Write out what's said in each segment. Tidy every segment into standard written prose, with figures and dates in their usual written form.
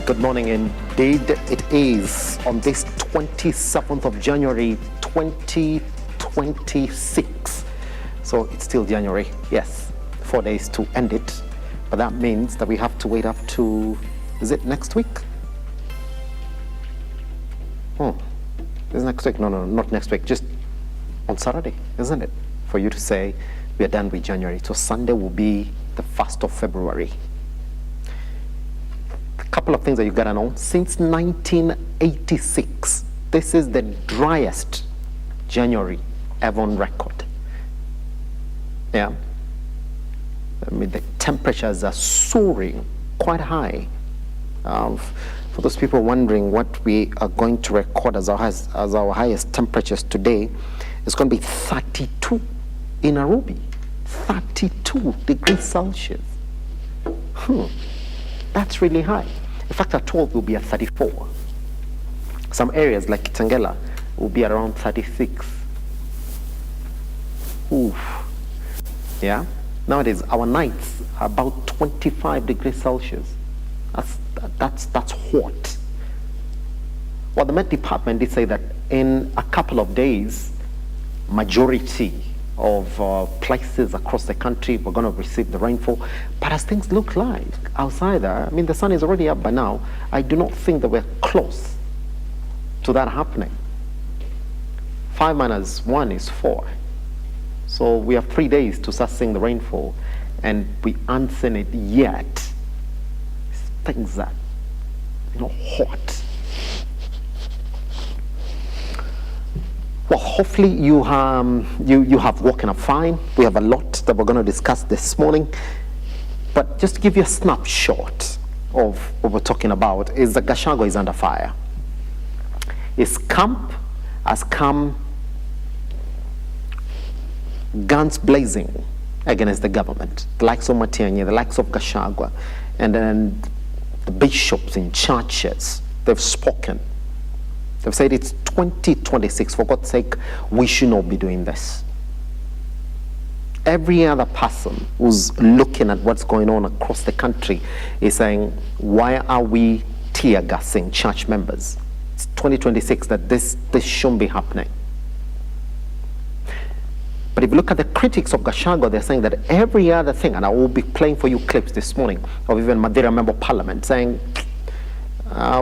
Good morning indeed. It is on this 27th of January 2026. So it's still January. Yes, 4 days to end it. But that means that we have to wait up to, is it next week? Is next week? No, not next week. Just on Saturday, isn't it? For you to say we are done with January. So Sunday will be the 1st of February. Couple of things that you gotta know. Since 1986, this is the driest January ever on record. Yeah, I mean the temperatures are soaring quite high. For those people wondering what we are going to record as our highest temperatures today, it's going to be 32 in Nairobi. 32 degrees Celsius. That's really high. In fact, at 12 will be at 34. Some areas like Kitengela will be around 36. Oof. Yeah. Nowadays, our nights are about 25 degrees Celsius. That's hot. Well, the Met Department did say that in a couple of days, majority of places across the country we're going to receive the rainfall. But as things look like outside there, I mean, the sun is already up by now. I do not think that we're close to that happening. 5 minus 1 is 4. So we have 3 days to start seeing the rainfall, and we aren't seen it yet. Things that, hot. Well, hopefully you have woken up fine. We have a lot that we're going to discuss this morning. But just to give you a snapshot of what we're talking about is that Gachagua is under fire. His camp has come guns blazing against the government, the likes of Matiang'i, the likes of Gachagua, and then the bishops in churches. They've spoken. They've said it's 2026. For God's sake, we should not be doing this. Every other person who's looking at what's going on across the country is saying, why are we tear gassing church members? It's 2026 that this shouldn't be happening. But if you look at the critics of Gachagua, they're saying that every other thing, and I will be playing for you clips this morning of even Madeira Member of Parliament saying,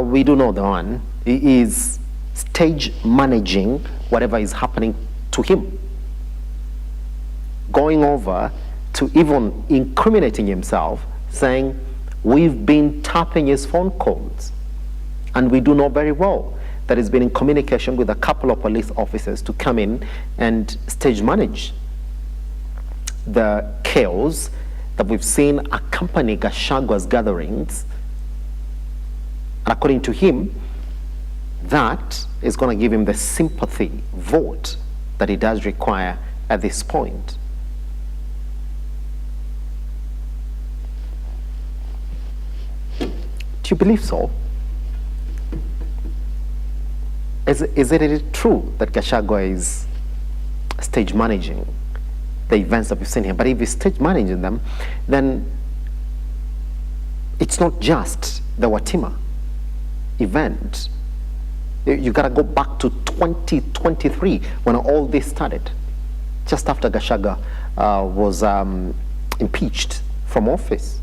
we do know the one. He is stage managing whatever is happening to him, going over to even incriminating himself, saying we've been tapping his phone calls, and we do know very well that he's been in communication with a couple of police officers to come in and stage manage the chaos that we've seen accompany Gachagua's gatherings. And according to him, that is going to give him the sympathy vote that he does require at this point. Do you believe so? Is it true that Gachagua is stage managing the events that we've seen here? But if he's stage managing them, then it's not just the Watima event. You got to go back to 2023 when all this started, just after Gachagua was impeached from office.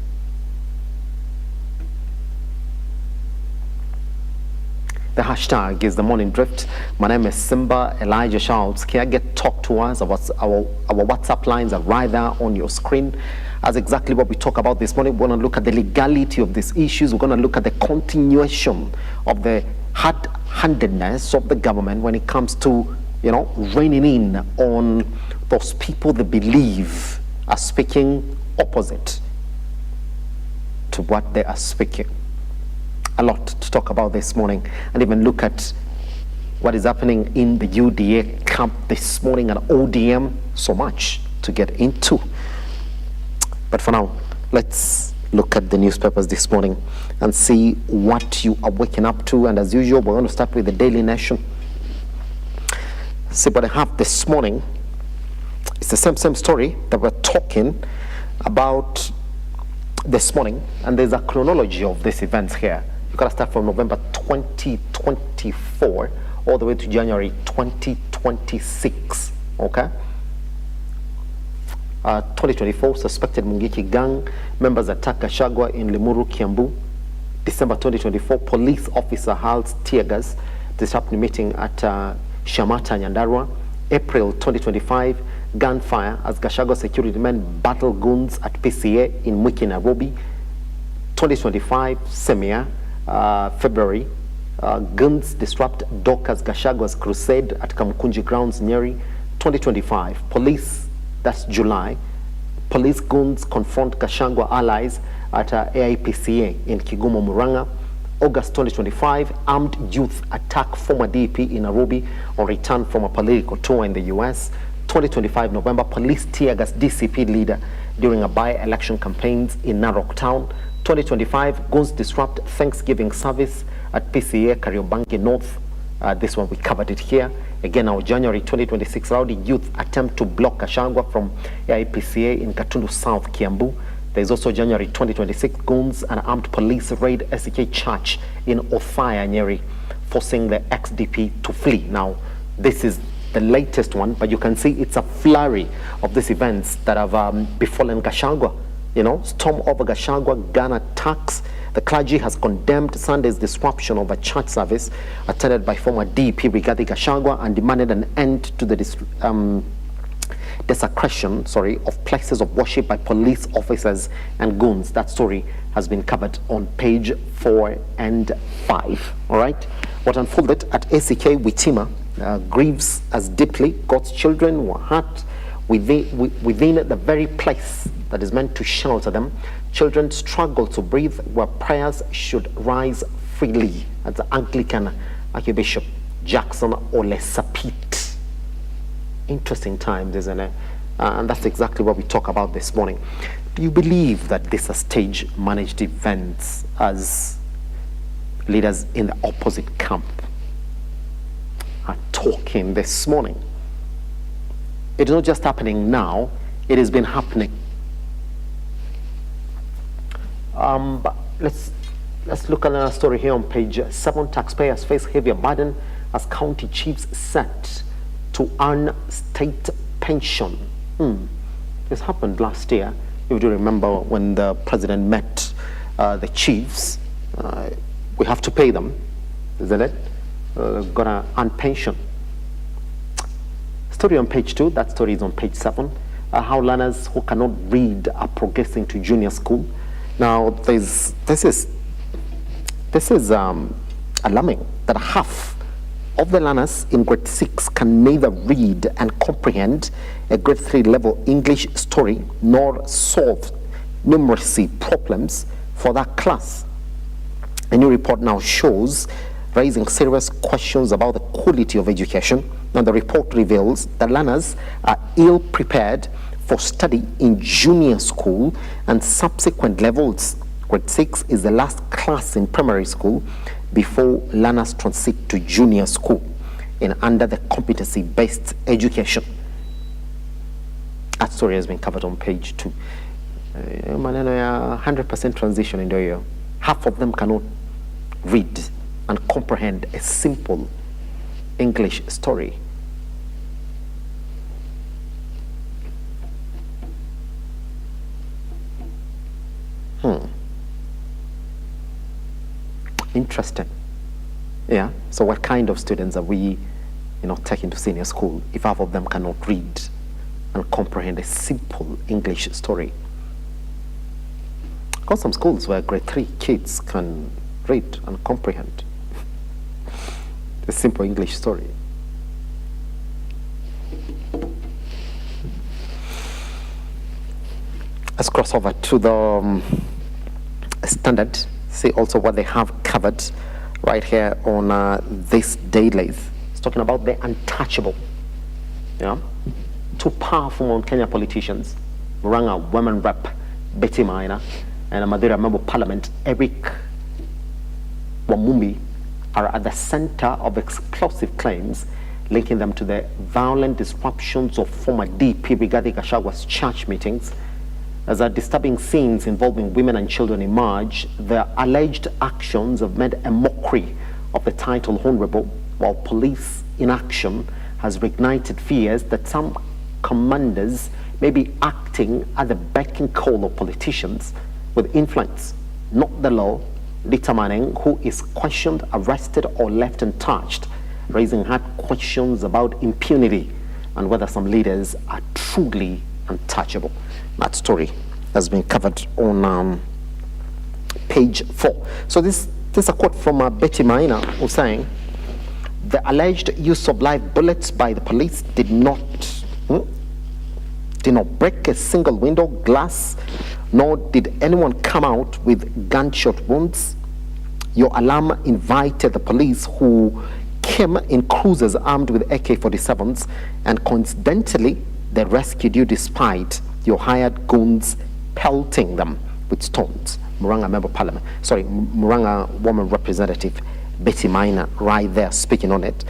The hashtag is The Morning Drift. My name is Simba Elijah Shouts. Can I talk to us? Our WhatsApp lines are right there on your screen. That's exactly what we talk about this morning. We're going to look at the legality of these issues. We're going to look at the continuation of the hard-handedness of the government when it comes to, reining in on those people they believe are speaking opposite to what they are speaking. A lot to talk about this morning, and even look at what is happening in the UDA camp this morning and ODM. So much to get into. But for now, let's look at the newspapers this morning and see what you are waking up to. And as usual, we're going to start with the Daily Nation. See what I have this morning. It's the same story that we're talking about this morning, and there's a chronology of these events here. You got to start from November 2024 all the way to January 2026. Okay. 2024, suspected Mungiki gang members attack Gachagua in Limuru, Kiambu. December 2024, police officer hurls tear gas, disrupting meeting at Shamata, Nyandarua. April 2025, gunfire as Gachagua security men battle goons at PCA in Mwiki, Nairobi. 2025, Semia, February, guns disrupt Dorcas Gachagua's crusade at Kamukunji grounds, Nyeri. 2025, police, that's July, police goons confront Gachagua allies at AIPCA in Kigumo, Muranga. August 2025, armed youth attack former DP in Nairobi on return from a political tour in the US. 2025 November, police tear gas DCP leader during a by-election campaigns in Narok town. 2025, guns disrupt Thanksgiving service at PCA Kariobangi North. This one we covered it here. Again, our January 2026, rowdy youth attempt to block Gachagua from AIPCA in Gatundu South, Kiambu. There's also January 2026, guns and armed police raid SK Church in Othaya, Nyeri, forcing the ex-DP to flee. Now, this is the latest one, but you can see it's a flurry of these events that have befallen Gachagua. You know, storm over Gachagua, gun attacks. The clergy has condemned Sunday's disruption of a church service attended by former DP Rigathi Gachagua and demanded an end to the desecration of places of worship by police officers and goons. That story has been covered on page 4 and 5. All right. What unfolded at ACK Witima grieves as deeply. God's children were hurt within the very place that is meant to shelter them. Children struggle to breathe where prayers should rise freely. That's the Anglican Archbishop Jackson Olesapit. Interesting times, isn't it? And that's exactly what we talk about this morning. Do you believe that these are stage-managed events as leaders in the opposite camp are talking this morning? It is not just happening now, it has been happening. But let's look at another story here on page 7. Taxpayers face heavier burden as county chiefs set to earn state pension. This happened last year. You do remember when the president met the chiefs. We have to pay them, isn't it? Gonna earn pension. Story on page 2. That story is on page 7. How learners who cannot read are progressing to junior school. Now, this is alarming that half of the learners in grade 6 can neither read and comprehend a grade 3 level English story nor solve numeracy problems for that class. A new report now shows raising serious questions about the quality of education. Now, the report reveals that learners are ill prepared for study in junior school and subsequent levels. Grade 6 is the last class in primary school before learners transit to junior school in under the competency-based education. That story has been covered on page 2. 100% transition in the half of them cannot read and comprehend a simple English story. Interesting. Yeah. So what kind of students are we, taking to senior school if half of them cannot read and comprehend a simple English story? Got some schools where grade 3 kids can read and comprehend a simple English story. Let's cross over to the Standard. See also what they have covered right here on this dailies. It's talking about the untouchable. Yeah, 2 powerful Mount Kenya politicians, Muranga women rep Betty Maina and a Madeira member of Parliament Eric Wamumbi, are at the center of explosive claims linking them to the violent disruptions of former DP Rigathi Gachagua's church meetings As our disturbing scenes involving women and children emerge, the alleged actions have made a mockery of the title honorable, while police inaction has reignited fears that some commanders may be acting at the beck and call of politicians with influence, not the law, determining who is questioned, arrested, or left untouched, raising hard questions about impunity and whether some leaders are truly untouchable. That story has been covered on page 4. So this is a quote from Betty Maina, who's saying, the alleged use of live bullets by the police did not break a single window glass, nor did anyone come out with gunshot wounds. Your alarm invited the police, who came in cruisers armed with AK-47s, and coincidentally, they rescued you despite your hired goons pelting them with stones. Muranga Member Parliament, Muranga Woman Representative Betty Maina right there speaking on it.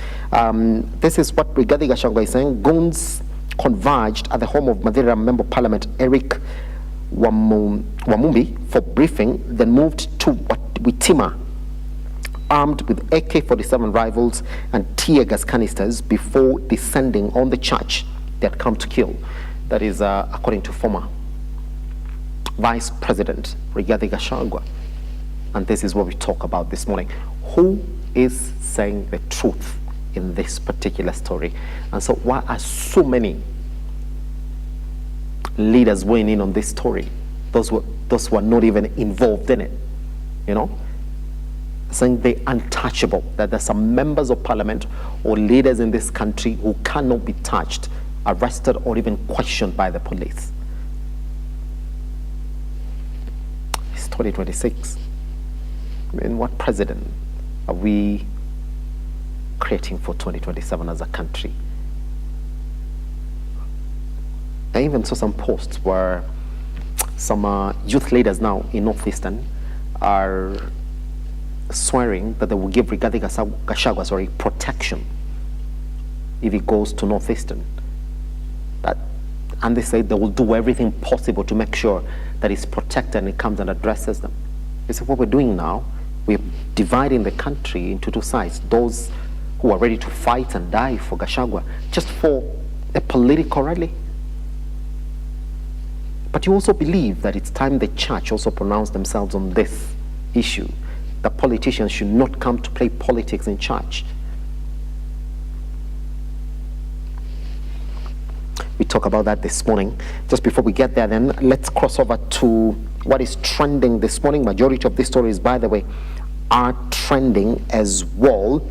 This is what Rigathi Gachagua is saying. Goons converged at the home of Madeira Member Parliament Eric Wamumbi for briefing, then moved to Witima armed with AK-47 rifles and tear gas canisters before descending on the church they had come to kill. That is according to former Vice President Rigathi Gachagua. And this is what we talk about this morning. Who is saying the truth in this particular story? And so why are so many leaders weighing in on this story? Those who are not even involved in it, saying they're untouchable, that there's some members of parliament or leaders in this country who cannot be touched, arrested, or even questioned by the police. It's 2026. I mean, what president are we creating for 2027 as a country? I even saw some posts where some youth leaders now in Northeastern are swearing that they will give Rigathi Gachagua protection if he goes to Northeastern. And they say they will do everything possible to make sure that he's protected and he comes and addresses them. This is what we're doing now. We're dividing the country into two sides. Those who are ready to fight and die for Gachagua, just for a political rally. But you also believe that it's time the church also pronounce themselves on this issue, that politicians should not come to play politics in church. We talk about that this morning. Just before we get there, then, let's cross over to what is trending this morning. Majority of these stories, by the way, are trending as well.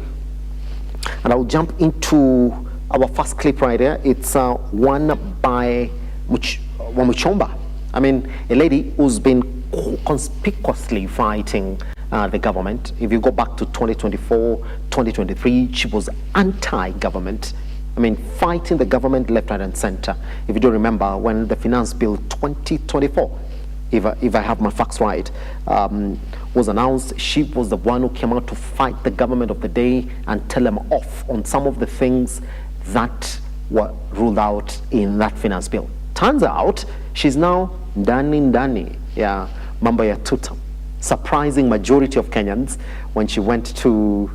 And I'll jump into our first clip right here. It's one by Wamuchomba. I mean, a lady who's been conspicuously fighting the government. If you go back to 2024, 2023, she was anti-government. I mean, fighting the government left, right, and center. If you don't remember, when the Finance Bill 2024, if I have my facts right, was announced, she was the one who came out to fight the government of the day and tell them off on some of the things that were ruled out in that Finance Bill. Turns out, she's now ndani, mambo ya tuta, surprising majority of Kenyans when she went to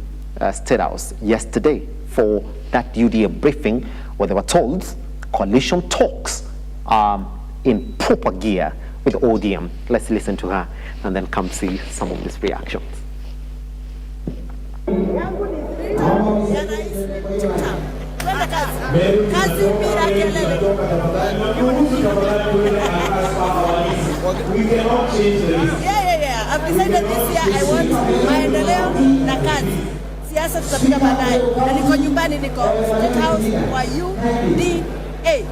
State House yesterday for that UDA briefing, where they were told coalition talks are in proper gear with ODM. Let's listen to her and then come see some of these reactions. We cannot change this. Yeah. I've decided this year I want maendeleo na kazi. Siasa tutapiga baadaye. Na niko nyumbani, niko State House kwa UDA.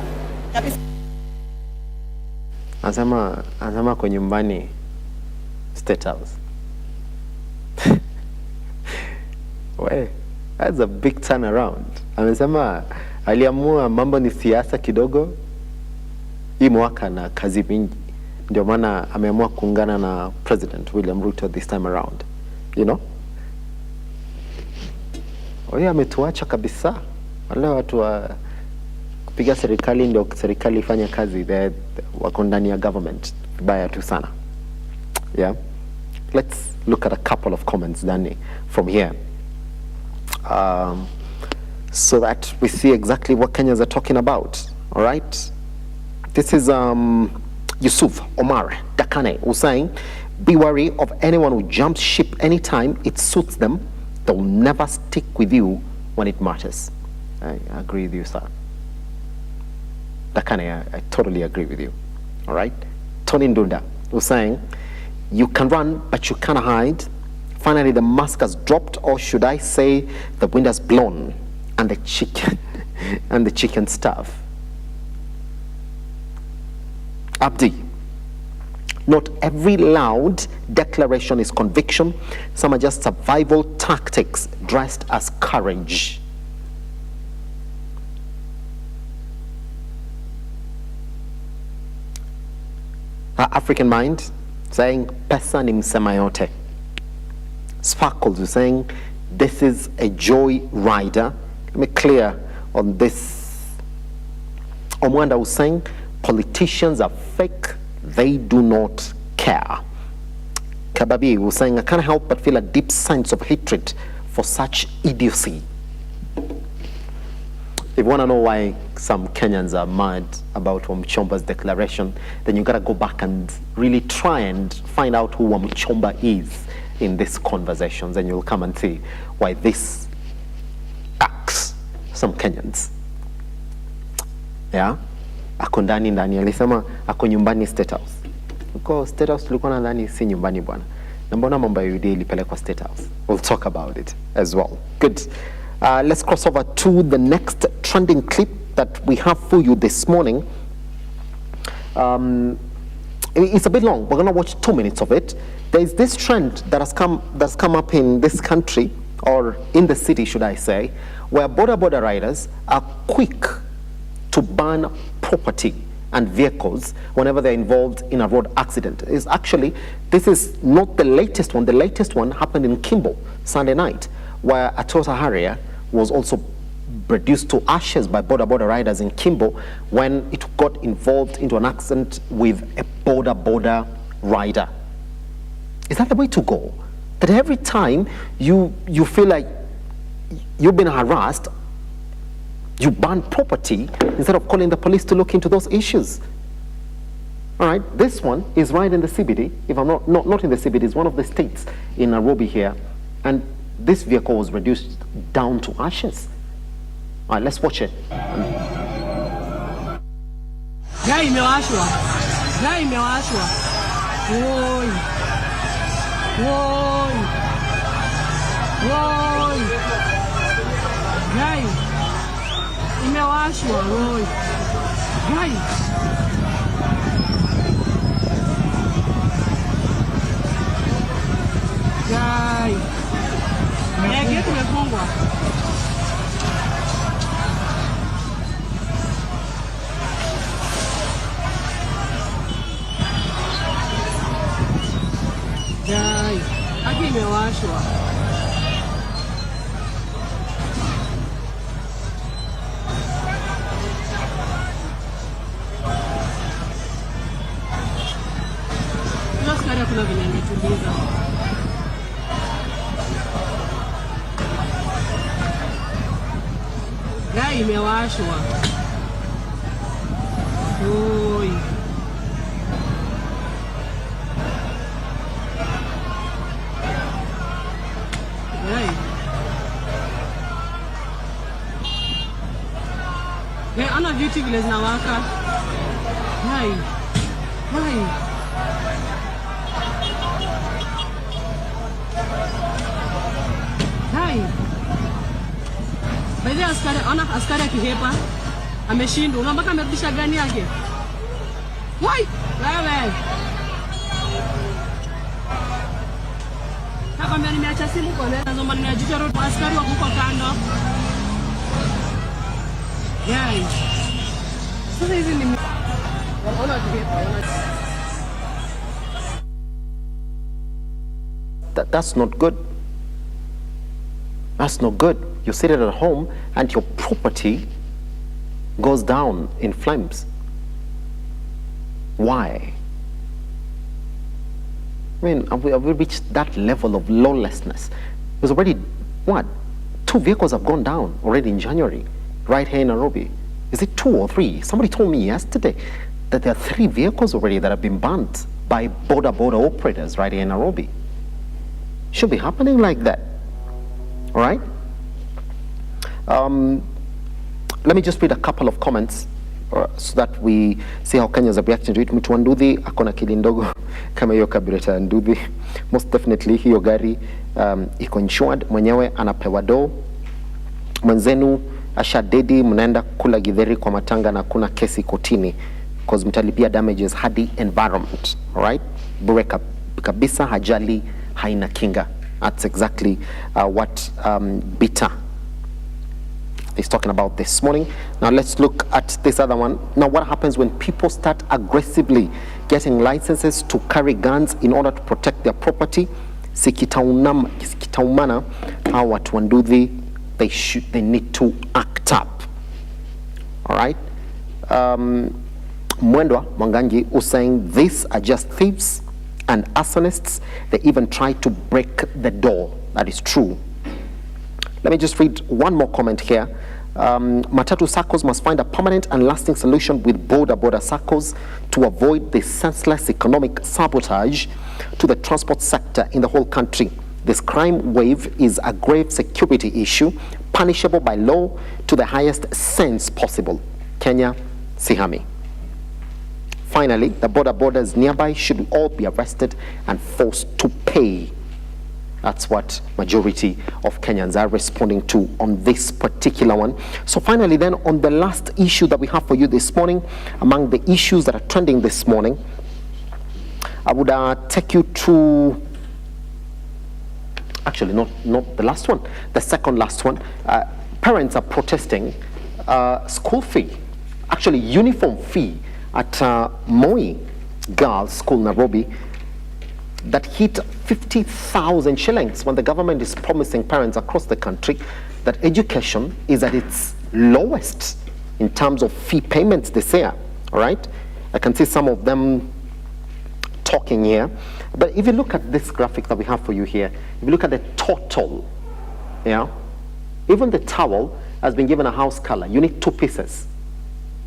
Kabisa. Anasema kwa nyumbani State House. Well, that's a big turnaround. Amesema aliamua mambo ni siasa kidogo, hii mwaka na kazi mingi. Ndio maana ameamua kuungana na President William Ruto this time around. You know? Oye ametuacha kabisa. Wale watu wa piga serikali ndio serikali ifanye kazi, wako ndani ya government vibaya tu sana. Yeah, let's look at a couple of comments, Danny, from here, so that we see exactly what Kenyans are talking about. All right, this is Yusuf Omar Dakane, who's saying, be wary of anyone who jumps ship anytime it suits them. They'll never stick with you when it matters. I agree with you, sir. Dakane, I totally agree with you. All right? Tony Ndunda was saying, you can run, but you can't hide. Finally, the mask has dropped, or should I say, the wind has blown, and the chicken, and the chicken stuff. Abdi, not every loud declaration is conviction. Some are just survival tactics dressed as courage. African Mind saying, pesa ni msema yote. Sparkles is saying, this is a joy rider. Let me clear on this. Omwanda was saying, politicians are fake, they do not care. Kababi was saying, I can't help but feel a deep sense of hatred for such idiocy. If you want to know why some Kenyans are mad about Wamchomba's declaration, then you got to go back and really try and find out who Wamchomba is in these conversations, and you'll come and see why this acts some Kenyans. Yeah? Ako ndani alisema ako nyumbani State House. Uko State House tulikuwa nadhani si nyumbani bwana. Na mbona mambo ya UDA ilipelekwa State House? We'll talk about it as well. Good. Let's cross over to the next trending clip that we have for you this morning. It's a bit long. We're going to watch 2 minutes of it. There is this trend that's come up in this country, or in the city, should I say, where border riders are quick to burn property and vehicles whenever they're involved in a road accident. This is not the latest one. The latest one happened in Kimbo Sunday night, where a Toyota Harrier was also reduced to ashes by border riders in Kimbo when it got involved into an accident with a border rider. Is that the way to go? That every time you feel like you've been harassed, you burn property instead of calling the police to look into those issues. All right, this one is right in the CBD. If I'm not in the CBD, it's one of the states in Nairobi here, and this vehicle was reduced down to ashes. All right, let's watch it. Gari imewashwa. Woi. Gari imewashwa, woi. Gari. Geti imefungwa. Gari. Haki imewashwa. Askari kuna vile ametuliza. Gari imewashwa. Oi. Gari. Gari ana vitu vile zinawaka. Gari. Baadhi ya askari akihepa ameshindwa, mpaka amerudisha gani yake. Wai, wewe. Hapa mimi nimeacha simu kwa leo, naomba niajuta road askari wako kwa kando. Yai. Sasa hizi ni ona akihepa. That's not good. That's not good. You're seated at home and your property goes down in flames. Why? I mean, have we reached that level of lawlessness? There's already, what, 2 vehicles have gone down already in January, right here in Nairobi. Is it 2 or 3? Somebody told me yesterday that there are 3 vehicles already that have been banned by border operators right here in Nairobi. Should be happening like that, all right? Let me just read a couple of comments so that we see how Kenyans are reacting to it. Mtu wa Nduthi akona akili ndogo kama hiyo carburetor ya Nduthi. Most definitely hiyo gari iko insured, mwenyewe anapewa do. Mwenzenu ashadedi, mnaenda kula githeri kwa matanga na kuna kesi kotini because mtalipia damages hadi environment, all right? Bure kabisa, hajali haina kinga. That's exactly what Bita is talking about this morning. Now let's look at this other one. Now what happens when people start aggressively getting licenses to carry guns in order to protect their property? Sikitaumana, how watu wa Nduthi, they need to act up. All right? Mwendwa Mwangangi was saying these are just thieves and arsonists. They even try to break the door. That is true. Let me just read one more comment here. Matatu SACCOs must find a permanent and lasting solution with border SACCOs to avoid the senseless economic sabotage to the transport sector in the whole country. This crime wave is a grave security issue, punishable by law to the highest sense possible. Kenya, Sihami. Finally, the borders nearby should all be arrested and forced to pay. That's what majority of Kenyans are responding to on this particular one. So finally then, on the last issue that we have for you this morning, among the issues that are trending this morning, I would take you to, actually not the last one, the second last one. Parents are protesting school fee, actually uniform fee at Moi Girls School, Nairobi, that hit 50,000 shillings when the government is promising parents across the country that education is at its lowest in terms of fee payments this year, all right? I can see some of them talking here. But if you look at this graphic that we have for you here, if you look at the total, yeah, even the towel has been given a house color. You need 2 pieces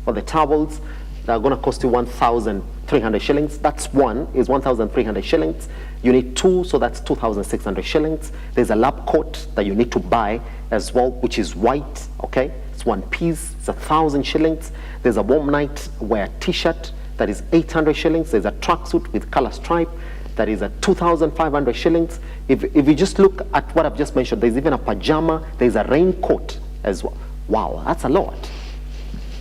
for the towels. That are going to cost you 1,300 shillings. That's one, is 1,300 shillings. You need 2, so that's 2,600 shillings. There's a lab coat that you need to buy as well, which is white, okay? It's 1 piece, it's 1,000 shillings. There's a warm night wear t-shirt that is 800 shillings. There's a tracksuit with color stripe that is at 2,500 shillings. If you just look at what I've just mentioned, there's even a pajama, there's a raincoat as well. Wow, that's a lot.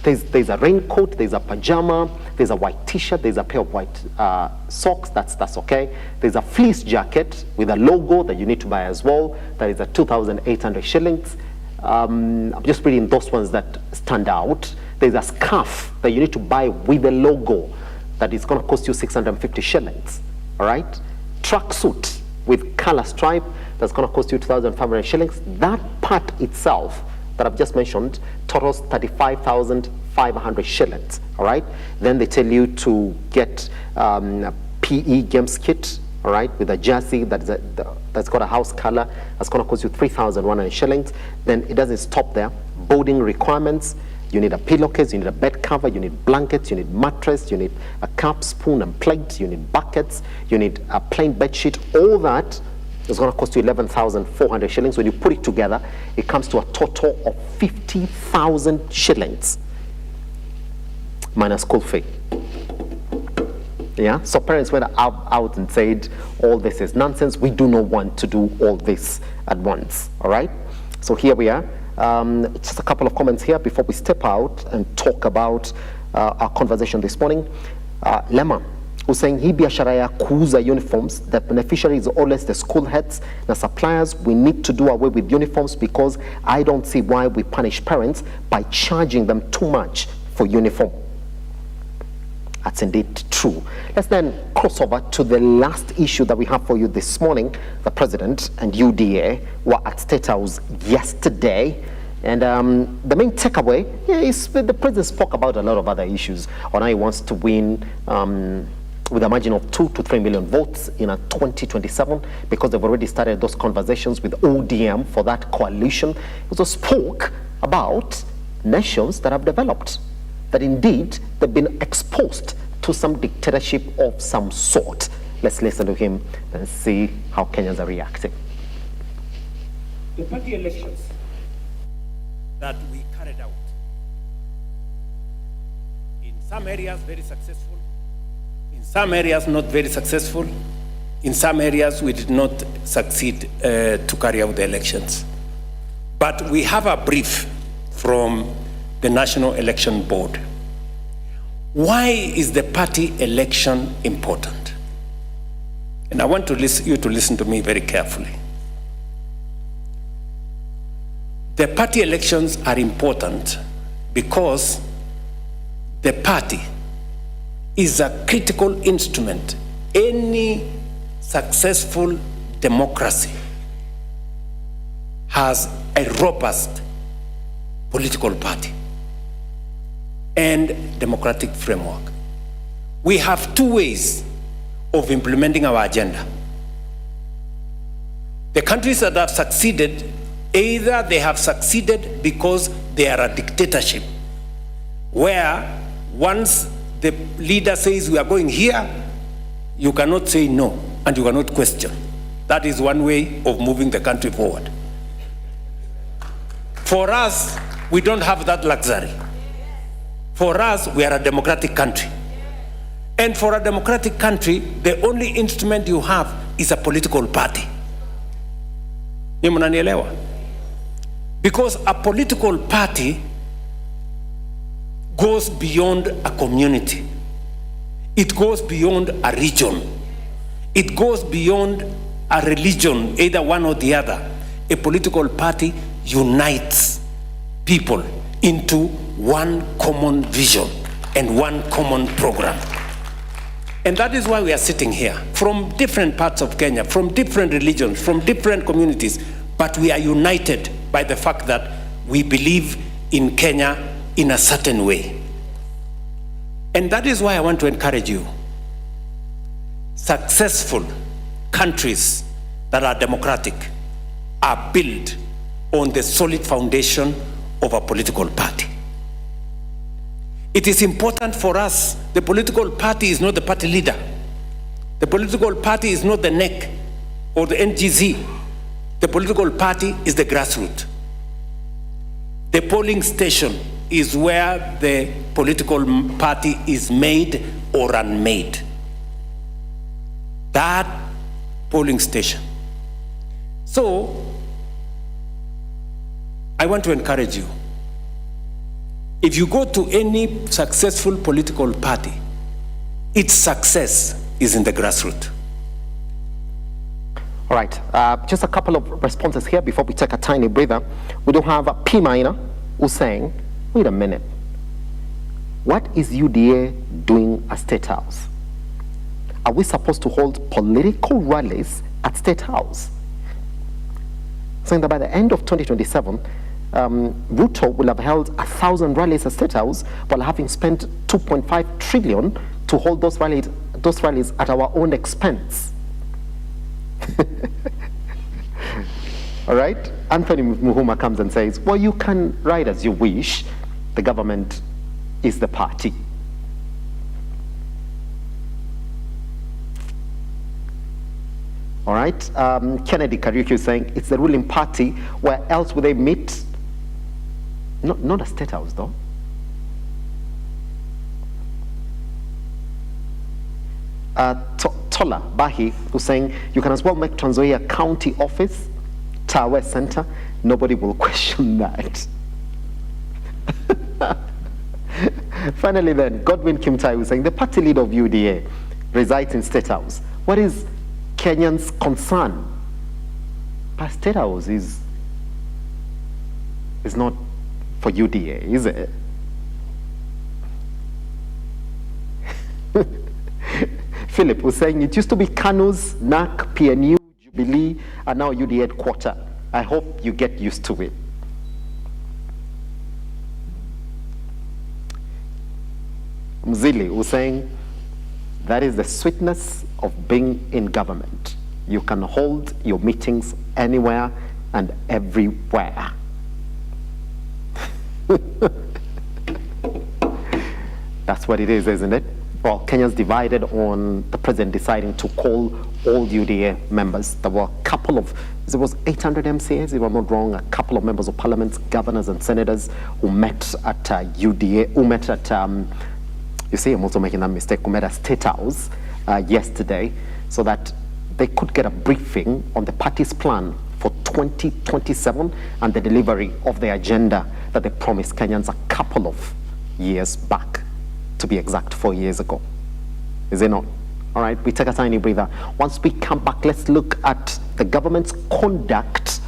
There's a raincoat, there's a pajama, there's a white t-shirt, there's a pair of white socks, that's okay. There's a fleece jacket with a logo that you need to buy as well. That is at 2,800 shillings. I'm just reading those ones that stand out. There's a scarf that you need to buy with a logo that is going to cost you 650 shillings, all right? Tracksuit with color stripe that's going to cost you 2,500 shillings. That part itself that I've just mentioned totals 35,500 shillings, all right? Then they tell you to get a PE games kit, all right, with a jersey that's got a house color. That's going to cost you 3,100 shillings. Then it doesn't stop there. Boarding requirements. You need a pillowcase, you need a bed cover, you need blankets, you need mattress, you need a cup, spoon, and plate, you need buckets, you need a plain bed sheet. All that is going to cost you 11,400 shillings. When you put it together, it comes to a total of 50,000 shillings minus school fee. Yeah, so parents went out and said, all this is nonsense. We do not want to do all this at once, all right? So here we are. Just a couple of comments here before we step out and talk about our conversation this morning. Lema, who's saying, hii biashara ya kuuza uniforms, the beneficiary is always the school heads, the suppliers. We need to do away with uniforms because I don't see why we punish parents by charging them too much for uniform. That's indeed true. Let's then cross over to the last issue that we have for you this morning. The President and UDA were at State House yesterday And the main takeaway is the president spoke about a lot of other issues on how he wants to win with a margin of 2 to 3 million votes in a 2027, because they've already started those conversations with ODM for that coalition. He also spoke about nations that have developed, that indeed they've been exposed to some dictatorship of some sort. Let's listen to him and see how Kenyans are reacting. The party elections that we carried out, in some areas very successful, in some areas not very successful, in some areas we did not succeed to carry out the elections. But we have a brief from the National Election Board. Why is the party election important? And I want you to listen to me very carefully. The party elections are important because the party is a critical instrument. Any successful democracy has a robust political party and democratic framework. We have two ways of implementing our agenda. The countries that have succeeded, either they have succeeded because they are a dictatorship, where once the leader says we are going here, you cannot say no and you cannot question. That is one way of moving the country forward. For us, we don't have that luxury. For us, we are a democratic country. And for a democratic country, the only instrument you have is a political party. Ni mnanielewa? Because a political party goes beyond a community. It goes beyond a region. It goes beyond a religion, either one or the other. A political party unites people into one common vision and one common program. And that is why we are sitting here, from different parts of Kenya, from different religions, from different communities, but we are united by the fact that we believe in Kenya in a certain way. And that is why I want to encourage you. Successful countries that are democratic are built on the solid foundation of a political party. It is important for us. The political party is not the party leader. The political party is not the NEC or the NGZ. The political party is the grassroots. The polling station is where the political party is made or unmade. That polling station. So, I want to encourage you. If you go to any successful political party, its success is in the grassroots. All right, just a couple of responses here before we take a tiny breather. We do have P Minor who's saying, wait a minute, what is UDA doing at State House? Are we supposed to hold political rallies at State House? Saying that by the end of 2027, Ruto will have held 1,000 rallies at State House while having spent 2.5 trillion to hold those rallies at our own expense. All right? Anthony Muhuma comes and says, well, you can write as you wish. The government is the party. All right? Kennedy Kariuki is saying, it's the ruling party. Where else would they meet? Not a State House, though. Tola Bahi, who's saying, you can as well make Trans Nzoia County Office, Tawe Center. Nobody will question that. Finally then, Godwin Kimtai was saying, the party leader of UDA resides in State House. What is Kenyans' concern? But State House is not for UDA, is it? Philip was saying, it used to be KANU's, NAC, PNU, Jubilee, and now UDA headquarters. I hope you get used to it. Mzili, who's saying, that is the sweetness of being in government. You can hold your meetings anywhere and everywhere. That's what it is, isn't it? Well, Kenya's divided on the president deciding to call all UDA members. There were a couple of, there was 800 MCAs, if I'm not wrong, a couple of members of parliament, governors and senators who met at UDA, who met at, you see, I'm also making that mistake, who met at State House yesterday, so that they could get a briefing on the party's plan for 2027 and the delivery of the agenda that they promised Kenyans a couple of years back, to be exact, 4 years ago. Is it not? All right, we take a tiny breather. Once we come back, let's look at the government's conduct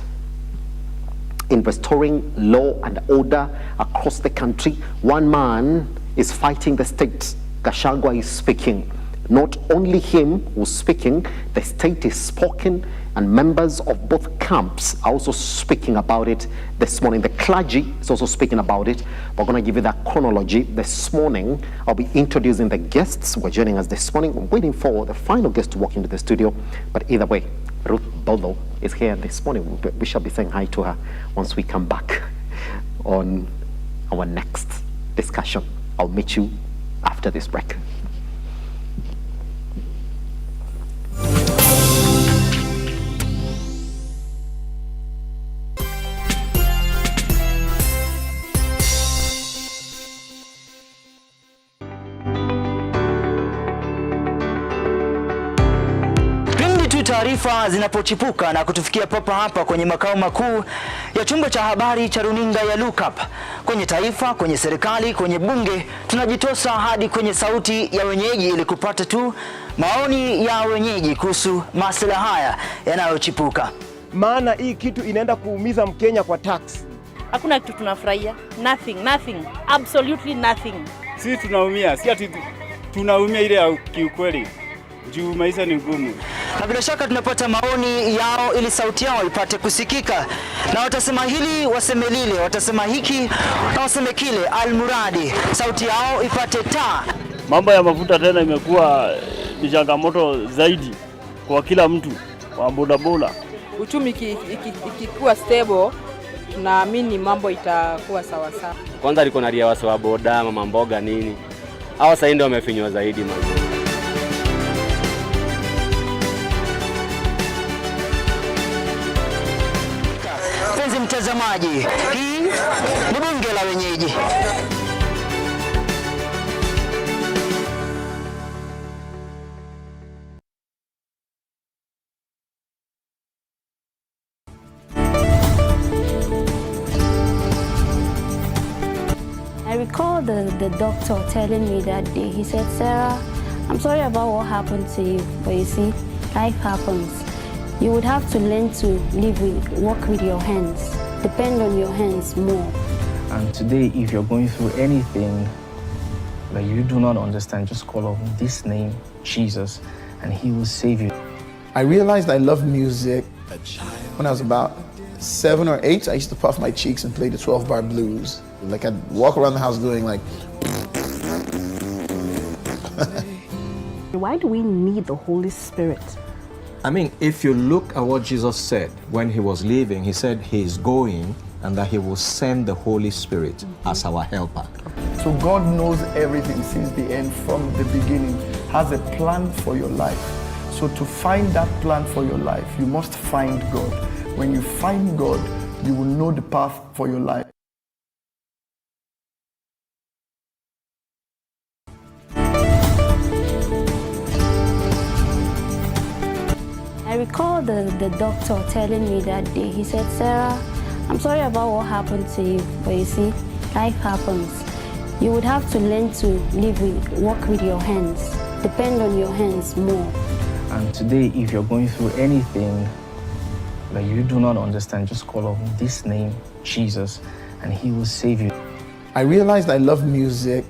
in restoring law and order across the country. One man is fighting the state. Gachagua is speaking. Not only him who's speaking, the state is spoken, and members of both camps are also speaking about it this morning. The clergy is also speaking about it. We're going to give you that chronology this morning. I'll be introducing the guests who are joining us this morning. We're waiting for the final guest to walk into the studio. But either way, Ruth Boldo is here this morning. We shall be saying hi to her once we come back on our next discussion. I'll meet you after this break. Taarifa zinapochipuka na kutufikia papa hapa kwenye makao makuu ya chumba cha habari cha runinga ya Lookup, kwenye taifa, kwenye serikali, kwenye bunge, tunajitosa hadi kwenye sauti ya wenyeji ili kupata tu maoni ya wenyeji kuhusu masuala haya yanayochipuka. Maana hii kitu inaenda kuumiza Mkenya kwa tax. Hakuna kitu tunafurahia. Nothing. Absolutely nothing. Sisi tunaumia, si ati tunaumia ile ya kiukweli. Juu maisha ni ngumu. Na bila shaka tunapata maoni yao ili sauti yao ipate kusikika. Na watasema hili, waseme lile, watasema hiki na waseme kile, almuradi sauti yao ipate taa. Mambo ya mafuta tena imekuwa ni changamoto zaidi kwa kila mtu wa bodaboda. Uchumi ikikuwa stable, tunaamini mambo itakuwa sawa sawa. Kwanza liko na ria wasa wa boda, mama mboga nini. Hao sasa ndio wamefinywa zaidi mazuri. Mtazamaji, hii ni bunge la wenyeji. I recall the doctor telling me that day, he said, Sarah, I'm sorry about what happened to you, but you see, life happens. You would have to learn to work with your hands, depend on your hands more. And today, if you're going through anything that you do not understand, just call on this name, Jesus, and he will save you. I realized I love music when I was about 7 or 8. I used to puff my cheeks and play the 12-bar blues. Like I'd walk around the house doing like... Why do we need the Holy Spirit? I mean, if you look at what Jesus said when he was leaving, he said, He is going, and that he will send the Holy Spirit as our helper. So God knows everything since the end, from the beginning, has a plan for your life. So to find that plan for your life, you must find God. When you find God, you will know the path for your life. I recall the doctor telling me that day, he said, Sarah, I'm sorry about what happened to you, but you see, life happens. You would have to learn to work with your hands, depend on your hands more. And today, if you're going through anything that you do not understand, just call on this name, Jesus, and he will save you. I realized I love music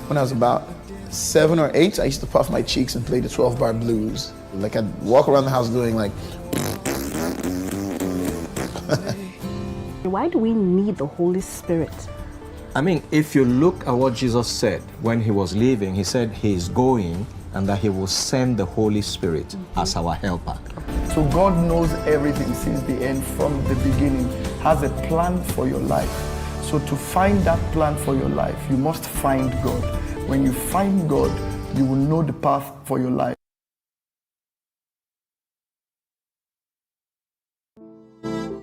when I was about 7 or 8. I used to puff my cheeks and play the 12-bar blues. Like I'd walk around the house doing like... Why do we need the Holy Spirit? I mean, if you look at what Jesus said when he was leaving, he said he is going and that he will send the Holy Spirit as our helper. So God knows everything since the end, from the beginning, has a plan for your life. So to find that plan for your life, you must find God. When you find God, you will know the path for your life.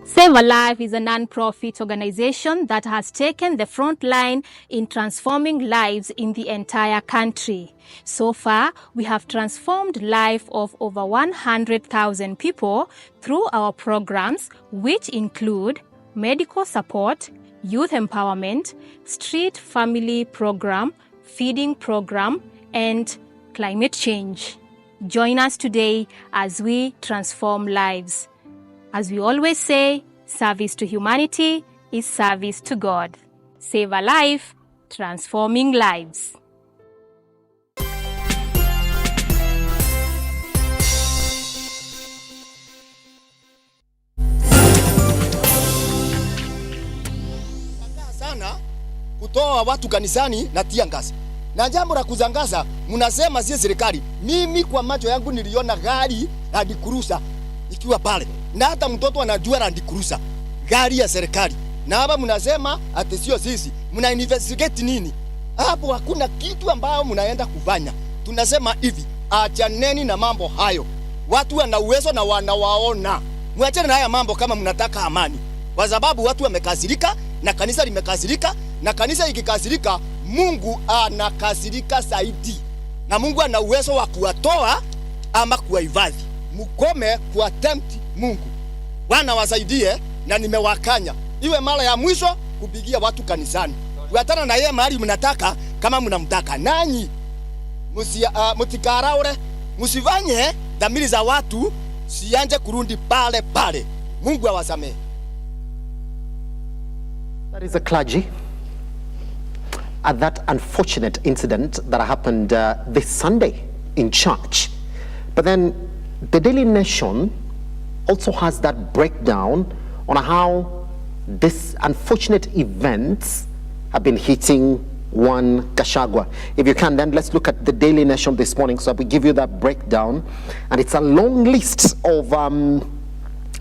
Save a Life is a non-profit organization that has taken the front line in transforming lives in the entire country. So far, we have transformed life of over 100,000 people through our programs, which include medical support, youth empowerment, street family program, feeding program, and climate change. Join us today as we transform lives. As we always say, service to humanity is service to God. Save a life, transforming lives. Sana kutoa watu kanisani na tia ngasi. Na jambo la kuzangaza, mnasema si serikali. Mimi kwa macho yangu niliona gari Land Cruiser ikiwa pale. Na hata mtoto anajua Land Cruiser, gari ya serikali. Na hapa mnasema ati sio sisi. Mna investigate nini? Hapo hakuna kitu ambayo mnaenda kufanya. Tunasema hivi, achaneni na mambo hayo. Watu wana uwezo na wanawaona. Mwachane na haya mambo kama mnataka amani. Kwa sababu watu wamekasirika na kanisa limekasirika, na kanisa ikikasirika, Mungu anakasirika zaidi. Na Mungu ana uwezo wa kuwatoa ama kuwahifadhi. Mkome kuattempt Mungu. Bwana wasaidie, na nimewakanya. Iwe mara ya mwisho kupigia watu kanisani. Kuatana na yeye mahali mnataka kama mnamtaka. Nanyi mtikaraure, msifanye dhamiri za watu sianje kurundi pale pale. Mungu awasamehe. That is a clergy at that unfortunate incident that happened this Sunday in church. But then the Daily Nation also has that breakdown on how these unfortunate events have been hitting one Gachagua. If you can, then let's look at the Daily Nation this morning. So we give you that breakdown, and it's a long list of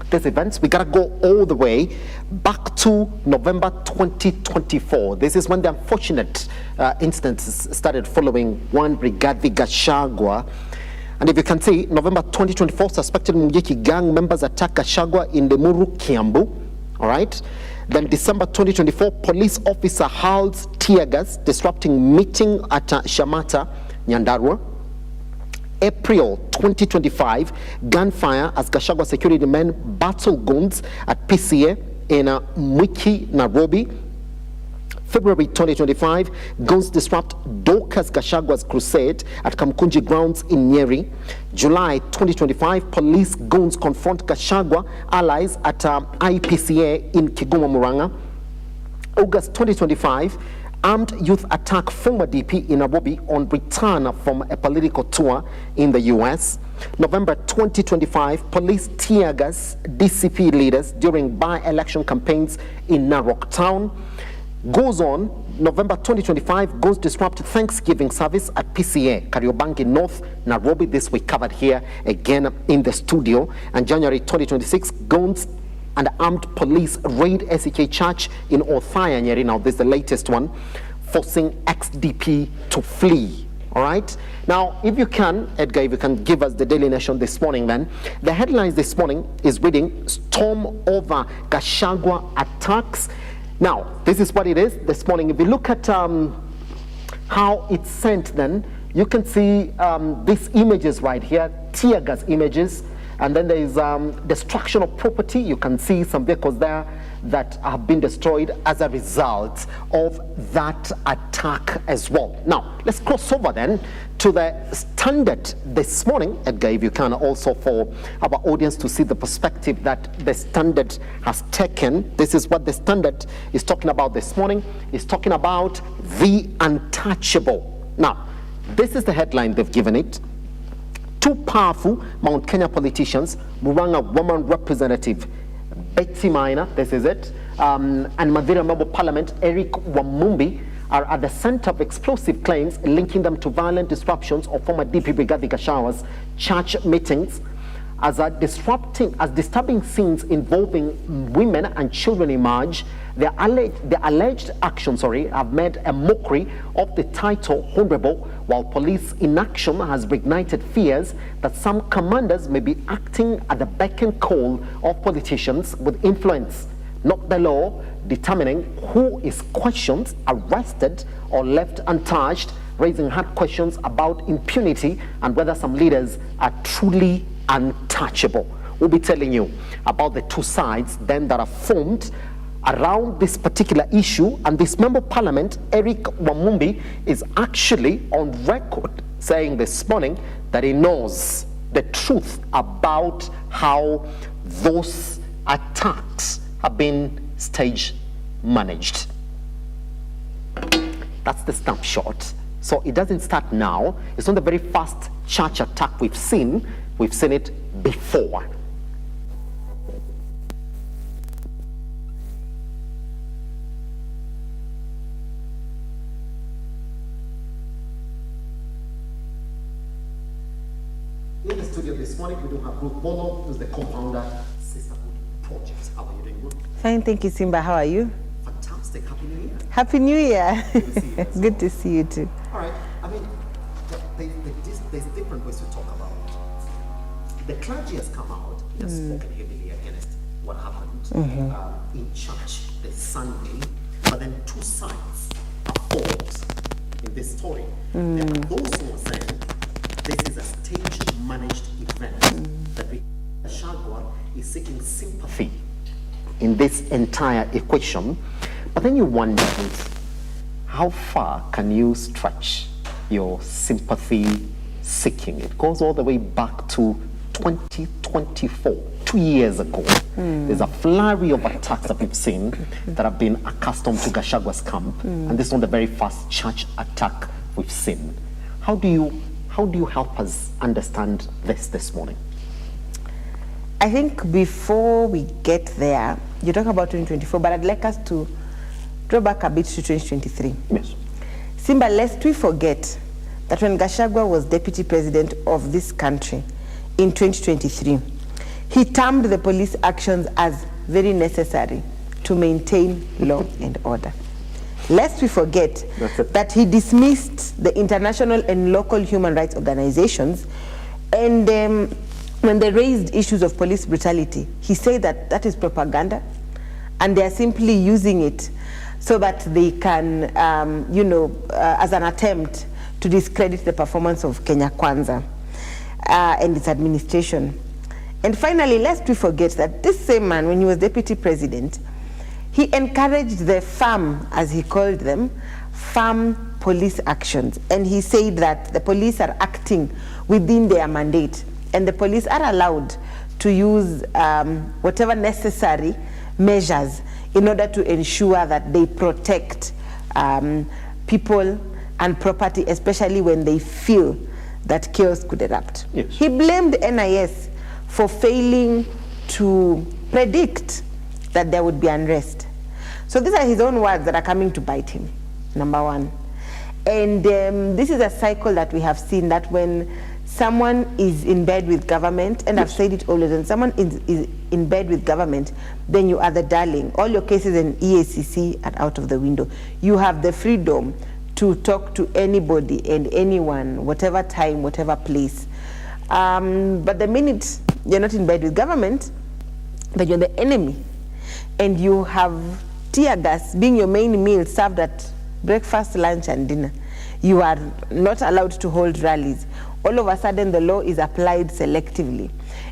these events. We gotta go all the way back to November 2024. This is when the unfortunate incidents started following one Brigadier Gachagua. And if you can see, November 2024, suspected Mungiki gang members attack Gachagua in Limuru, Kiambu. All right. Then December 2024, police officer hurls tear gas, disrupting meeting at Shamata, Nyandarua. April 2025, gunfire as Gachagua security men battle guns at PCA in Mwiki, Nairobi. February 2025, guns disrupt Dorcas Gachagua's crusade at Kamkunji grounds in Nyeri. July 2025, police guns confront Gachagua allies at IPCA in Kigoma, Muranga. August 2025, armed youth attack former DP in Nairobi on return from a political tour in the US. November 2025, police tear gas DCP leaders during by-election campaigns in Narok Town. Goes on, November 2025, guns disrupt Thanksgiving service at PCA, Kariobangi North, Nairobi. This we covered here again in the studio. And January 2026, guns and armed police raid SEK Church in Othaya, Nyeri. Now, this is the latest one, forcing ex-DP to flee. All right. Now, if you can, Edgar, if you can give us the Daily Nation this morning, then. The headlines this morning is reading, Storm over Gachagua attacks. Now, this is what it is this morning. If you look at how it's sent, then you can see these images right here, tear gas images, and then there is destruction of property. You can see some vehicles there that have been destroyed as a result of that attack as well. Now, let's cross over then to the Standard this morning, Edgar, if you can, also for our audience to see the perspective that the Standard has taken. This is what the Standard is talking about this morning. It's talking about the untouchable. Now, this is the headline they've given it. Two powerful Mount Kenya politicians, Muranga woman representative Betty Minor, this is it, and Madeira Member Parliament Eric Wamumbi are at the center of explosive claims linking them to violent disruptions of former DP Rigathi Gachagua's church meetings as disturbing scenes involving women and children emerge. The alleged actions have made a mockery of the title Honorable, while police inaction has reignited fears that some commanders may be acting at the beck and call of politicians with influence, not the law determining who is questioned, arrested, or left untouched, raising hard questions about impunity and whether some leaders are truly untouchable. We'll be telling you about the two sides then that are formed around this particular issue, and this Member of Parliament, Eric Wamumbi, is actually on record saying this morning that he knows the truth about how those attacks have been stage managed. That's the snapshot. So it doesn't start now. It's not the very first church attack we've seen. We've seen it before. In the studio this morning, we do have Ruth Bolo, who's the co-founder of Sisterhood Project. How are you doing, Ruth? Fine, thank you, Simba. How are you? Fantastic. Happy New Year. Happy New Year. Good to see you. Good to see you too. All right. I mean, there's different ways to talk about it. The clergy has come out, he has spoken heavily against what happened in church this Sunday, but then two sides are formed in this story. There are those who are saying this is a stage-managed event, that Gachagua is seeking sympathy in this entire equation. But then you wonder, how far can you stretch your sympathy seeking? It goes all the way back to 2024, 2 years ago. There's a flurry of attacks that we've seen that have been accustomed to Gachagua's camp, and this is not the very first church attack we've seen. How do you help us understand this morning? I think before we get there, you talk about 2024, but I'd like us to draw back a bit to 2023. Yes. Simba, lest we forget that when Gachagua was deputy president of this country in 2023, he termed the police actions as very necessary to maintain law and order. Lest we forget that he dismissed the international and local human rights organizations, and when they raised issues of police brutality, he said that that is propaganda, and they are simply using it so that they can, as an attempt to discredit the performance of Kenya Kwanza and its administration. And finally, lest we forget that this same man, when he was deputy president, he encouraged the farm, as he called them, farm police actions. And he said that the police are acting within their mandate, and the police are allowed to use whatever necessary measures in order to ensure that they protect people and property, especially when they feel that chaos could erupt. Yes. He blamed NIS for failing to predict that there would be unrest. So these are his own words that are coming to bite him, number one. And this is a cycle that we have seen, that when someone is in bed with government, and I've said it always, when someone is in bed with government, then you are the darling. All your cases in EACC are out of the window. You have the freedom to talk to anybody and anyone, whatever time, whatever place. But the minute you're not in bed with government, then you're the enemy. And you have tear gas being your main meal served at breakfast, lunch, and dinner. You are not allowed to hold rallies. All of a sudden, the law is applied selectively.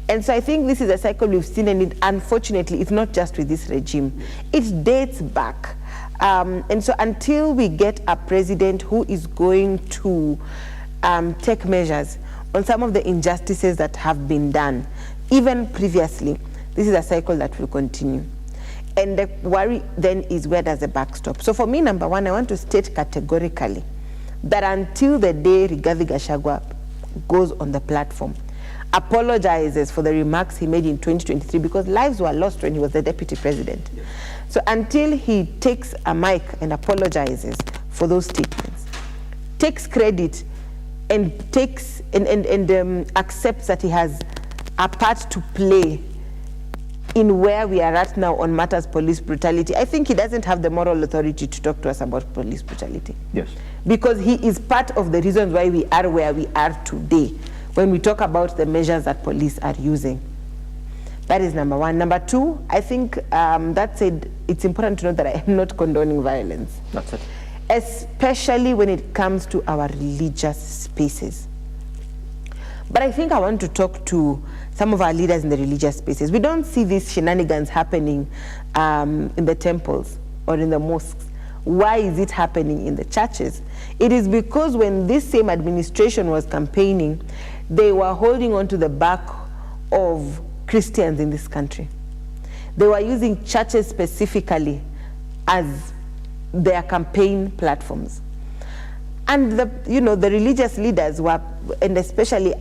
And so I think this is a cycle we've seen, and unfortunately, it's not just with this regime. It dates back. And so until we get a president who is going to take measures on some of the injustices that have been done, even previously, this is a cycle that will continue. And the worry then is, where does the buck stop? So for me, number one, I want to state categorically that until the day Rigathi Gachagua goes on the platform, apologizes for the remarks he made in 2023 because lives were lost when he was the deputy president. Yes. So until he takes a mic and apologizes for those statements, takes credit and takes and accepts that he has a part to play in where we are at now on matters police brutality, I think he doesn't have the moral authority to talk to us about police brutality. Yes. Because he is part of the reasons why we are where we are today when we talk about the measures that police are using. That is number one. Number two, I think that said, it's important to note that I am not condoning violence. That's it. Especially when it comes to our religious spaces. But I think I want to talk to some of our leaders in the religious spaces. We don't see these shenanigans happening in the temples or in the mosques. Why is it happening in the churches? It is because when this same administration was campaigning, they were holding on to the back of Christians in this country. They were using churches specifically as their campaign platforms. And the religious leaders were, and especially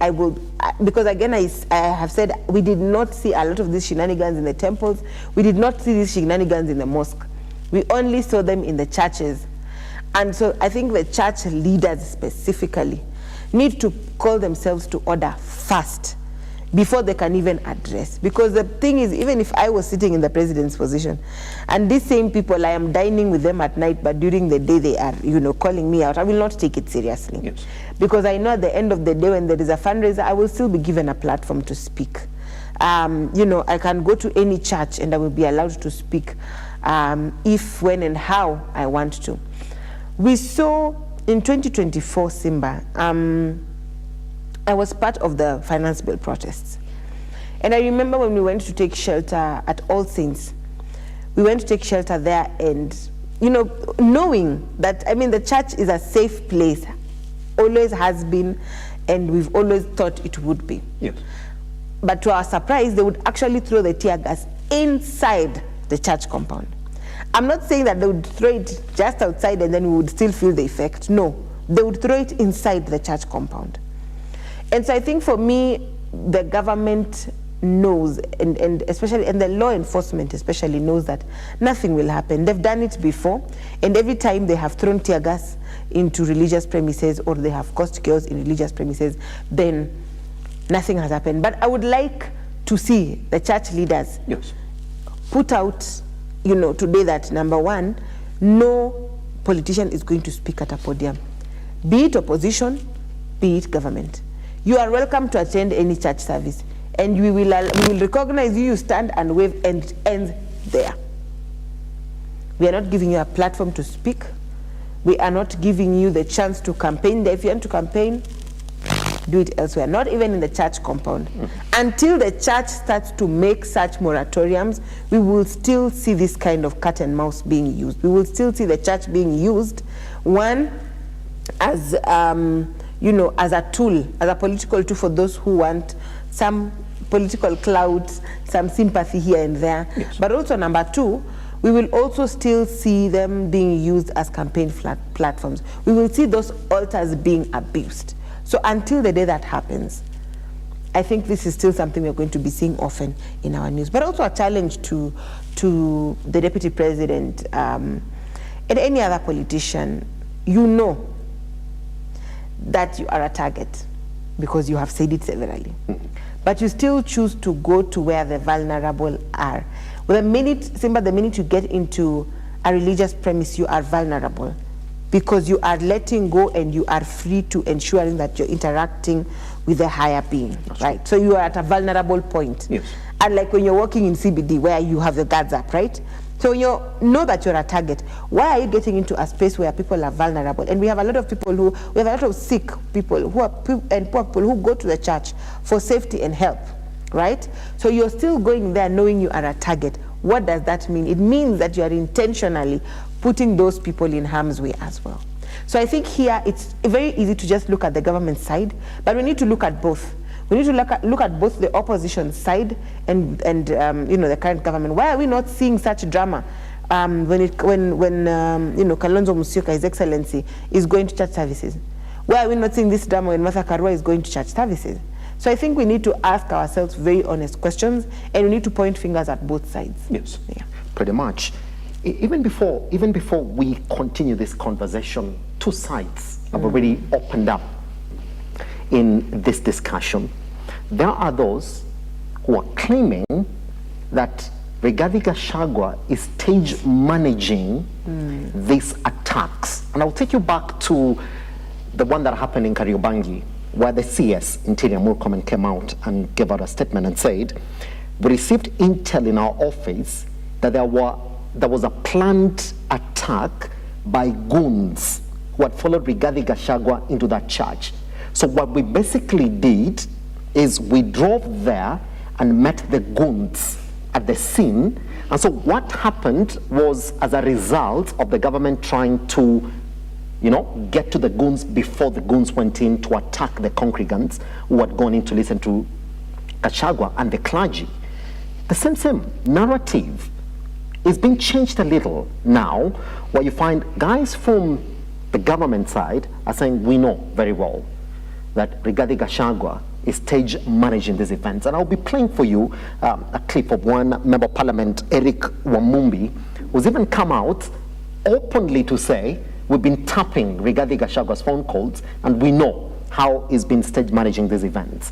because again I have said we did not see a lot of these shenanigans in the temples. We did not see these shenanigans in the mosque. We only saw them in the churches. And so I think the church leaders specifically need to call themselves to order first before they can even address. Because the thing is, even if I was sitting in the president's position and these same people, I am dining with them at night, but during the day they are, calling me out, I will not take it seriously. Yes. Because I know at the end of the day when there is a fundraiser, I will still be given a platform to speak. I can go to any church and I will be allowed to speak if, when, and how I want to. We saw in 2024, Simba, I was part of the finance bill protests. And I remember when we went to take shelter at All Saints, we went to take shelter there and, knowing that, the church is a safe place, always has been, and we've always thought it would be. Yes. But to our surprise, they would actually throw the tear gas inside the church compound. I'm not saying that they would throw it just outside and then we would still feel the effect. No, they would throw it inside the church compound. And so I think for me, the government knows, and especially, and the law enforcement especially knows that nothing will happen. They've done it before, and every time they have thrown tear gas into religious premises or they have caused chaos in religious premises, then nothing has happened. But I would like to see the church leaders put out, today that, number one, no politician is going to speak at a podium, be it opposition, be it government. You are welcome to attend any church service, and we will recognize you stand and wave and end there. We are not giving you a platform to speak. We are not giving you the chance to campaign. If you want to campaign, do it elsewhere, not even in the church compound. Until the church starts to make such moratoriums, we will still see this kind of cat and mouse being used. We will still see the church being used, one, as as a tool, as a political tool for those who want some political clout, some sympathy here and there. Yes. But also, number two, we will also still see them being used as campaign platforms. We will see those altars being abused. So until the day that happens, I think this is still something we're going to be seeing often in our news. But also a challenge to the deputy president and any other politician. That you are a target because you have said it severally. But you still choose to go to where the vulnerable are. Well, the minute you get into a religious premise, you are vulnerable because you are letting go and you are free to ensuring that you're interacting with the higher being, right? So you are at a vulnerable point. Yes. Unlike when you're working in CBD where you have the guards up, right? So when you know that you're a target, why are you getting into a space where people are vulnerable? And we have a lot of people we have a lot of sick people and poor people who go to the church for safety and help, right? So you're still going there knowing you are a target. What does that mean? It means that you are intentionally putting those people in harm's way as well. So I think here it's very easy to just look at the government side, but we need to look at both. We need to look at both the opposition side and the current government. Why are we not seeing such drama when Kalonzo Musyoka, His Excellency, is going to church services? Why are we not seeing this drama when Martha Karua is going to church services? So I think we need to ask ourselves very honest questions, and we need to point fingers at both sides. Yes, yeah. Pretty much. Even before we continue this conversation, two sides have already opened up in this discussion. There are those who are claiming that Rigathi Gachagua is stage managing these attacks. And I'll take you back to the one that happened in Kariobangi, where the CS, Interior Murkomen, came out and gave out a statement and said, we received intel in our office that there was a planned attack by goons who had followed Rigathi Gachagua into that church. So what we basically did is we drove there and met the goons at the scene. And so what happened was, as a result of the government trying to, get to the goons before the goons went in to attack the congregants who had gone in to listen to Gachagua and the clergy, the same narrative is being changed a little now, where you find guys from the government side are saying, we know very well that Rigathi Gachagua is stage managing these events. And I'll be playing for you a clip of one member of parliament, Eric Wamumbi, who's even come out openly to say, we've been tapping Rigathi Gachagua's phone calls and we know how he's been stage managing these events.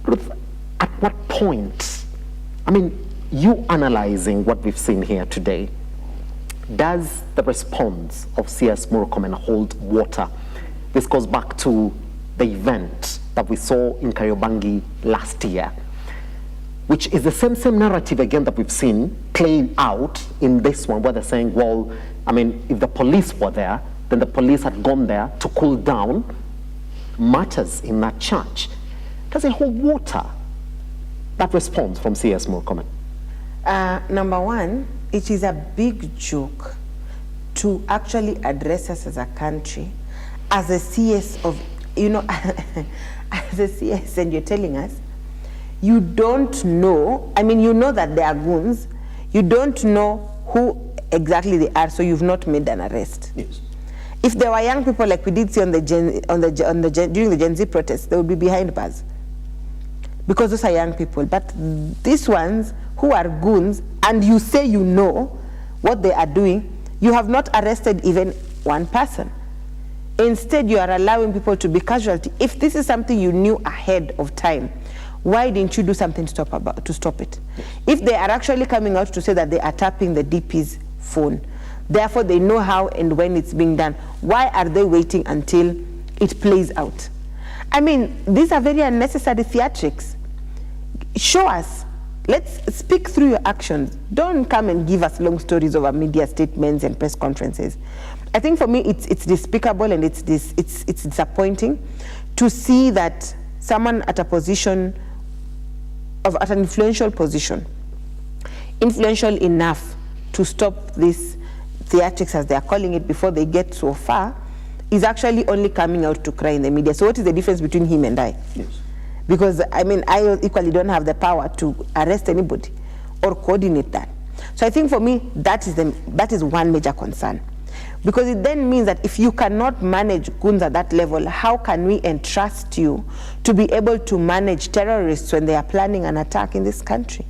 Ruth, at what point, you analyzing what we've seen here today, does the response of CS Murkomen hold water? This goes back to the event that we saw in Kariobangi last year, which is the same narrative again that we've seen playing out in this one, where they're saying, well, if the police were there, then the police had gone there to cool down matters in that church. Does it hold water, that response from CS Murkomen? Number one, it is a big joke to actually address us as a country as a CS of, as a CS, and you're telling us you don't know, you know that they are goons, you don't know who exactly they are, so you've not made an arrest. Yes. If there were young people like we did see during the Gen Z protests, they would be behind bars, because those are young people. But these ones who are goons, and you say you know what they are doing, you have not arrested even one person. Instead, you are allowing people to be casualty. If this is something you knew ahead of time, why didn't you do something to stop it? If they are actually coming out to say that they are tapping the DP's phone, therefore they know how and when it's being done, why are they waiting until it plays out? These are very unnecessary theatrics. Show us. Let's speak through your actions. Don't come and give us long stories over media statements and press conferences. I think for me it's despicable, and it's disappointing to see that someone at a position at an influential position, influential enough to stop this theatrics, as they are calling it, before they get so far, is actually only coming out to cry in the media. So what is the difference between him and I? Yes. Because I equally don't have the power to arrest anybody or coordinate that. So I think for me that is one major concern, because it then means that if you cannot manage goons at that level, how can we entrust you to be able to manage terrorists when they are planning an attack in this country?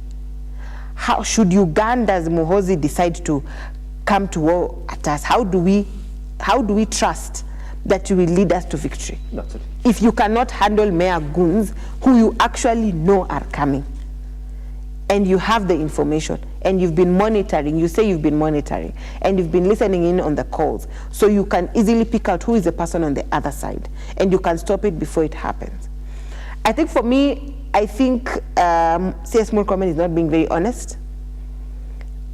How should Uganda's Muhoozi decide to come to war at us? How do we trust that you will lead us to victory? That's it. If you cannot handle mere goons who you actually know are coming, and you have the information, and you've been monitoring, you say you've been monitoring, and you've been listening in on the calls, so you can easily pick out who is the person on the other side, and you can stop it before it happens. I think for me, CS Murkomen is not being very honest.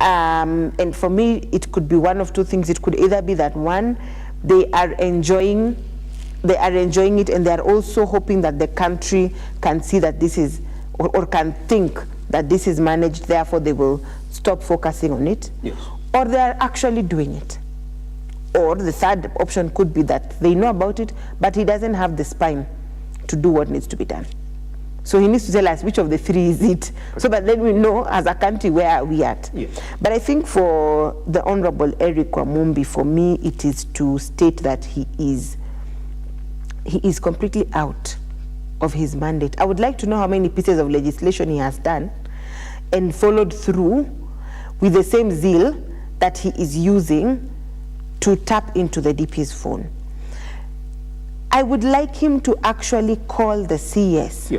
And for me, it could be one of two things. It could either be that, one, they are enjoying it, and they are also hoping that the country can see that this is, or can think that this is managed, therefore they will stop focusing on it. Yes. Or they are actually doing it. Or the third option could be that they know about it, but he doesn't have the spine to do what needs to be done. So he needs to tell us which of the three is it, so that then we know as a country where are we at. Yes. But I think for the Honorable Eric Wamumbi, for me, it is to state that he is completely out of his mandate. I would like to know how many pieces of legislation he has done and followed through with the same zeal that he is using to tap into the DP's phone. I would like him to actually call the CS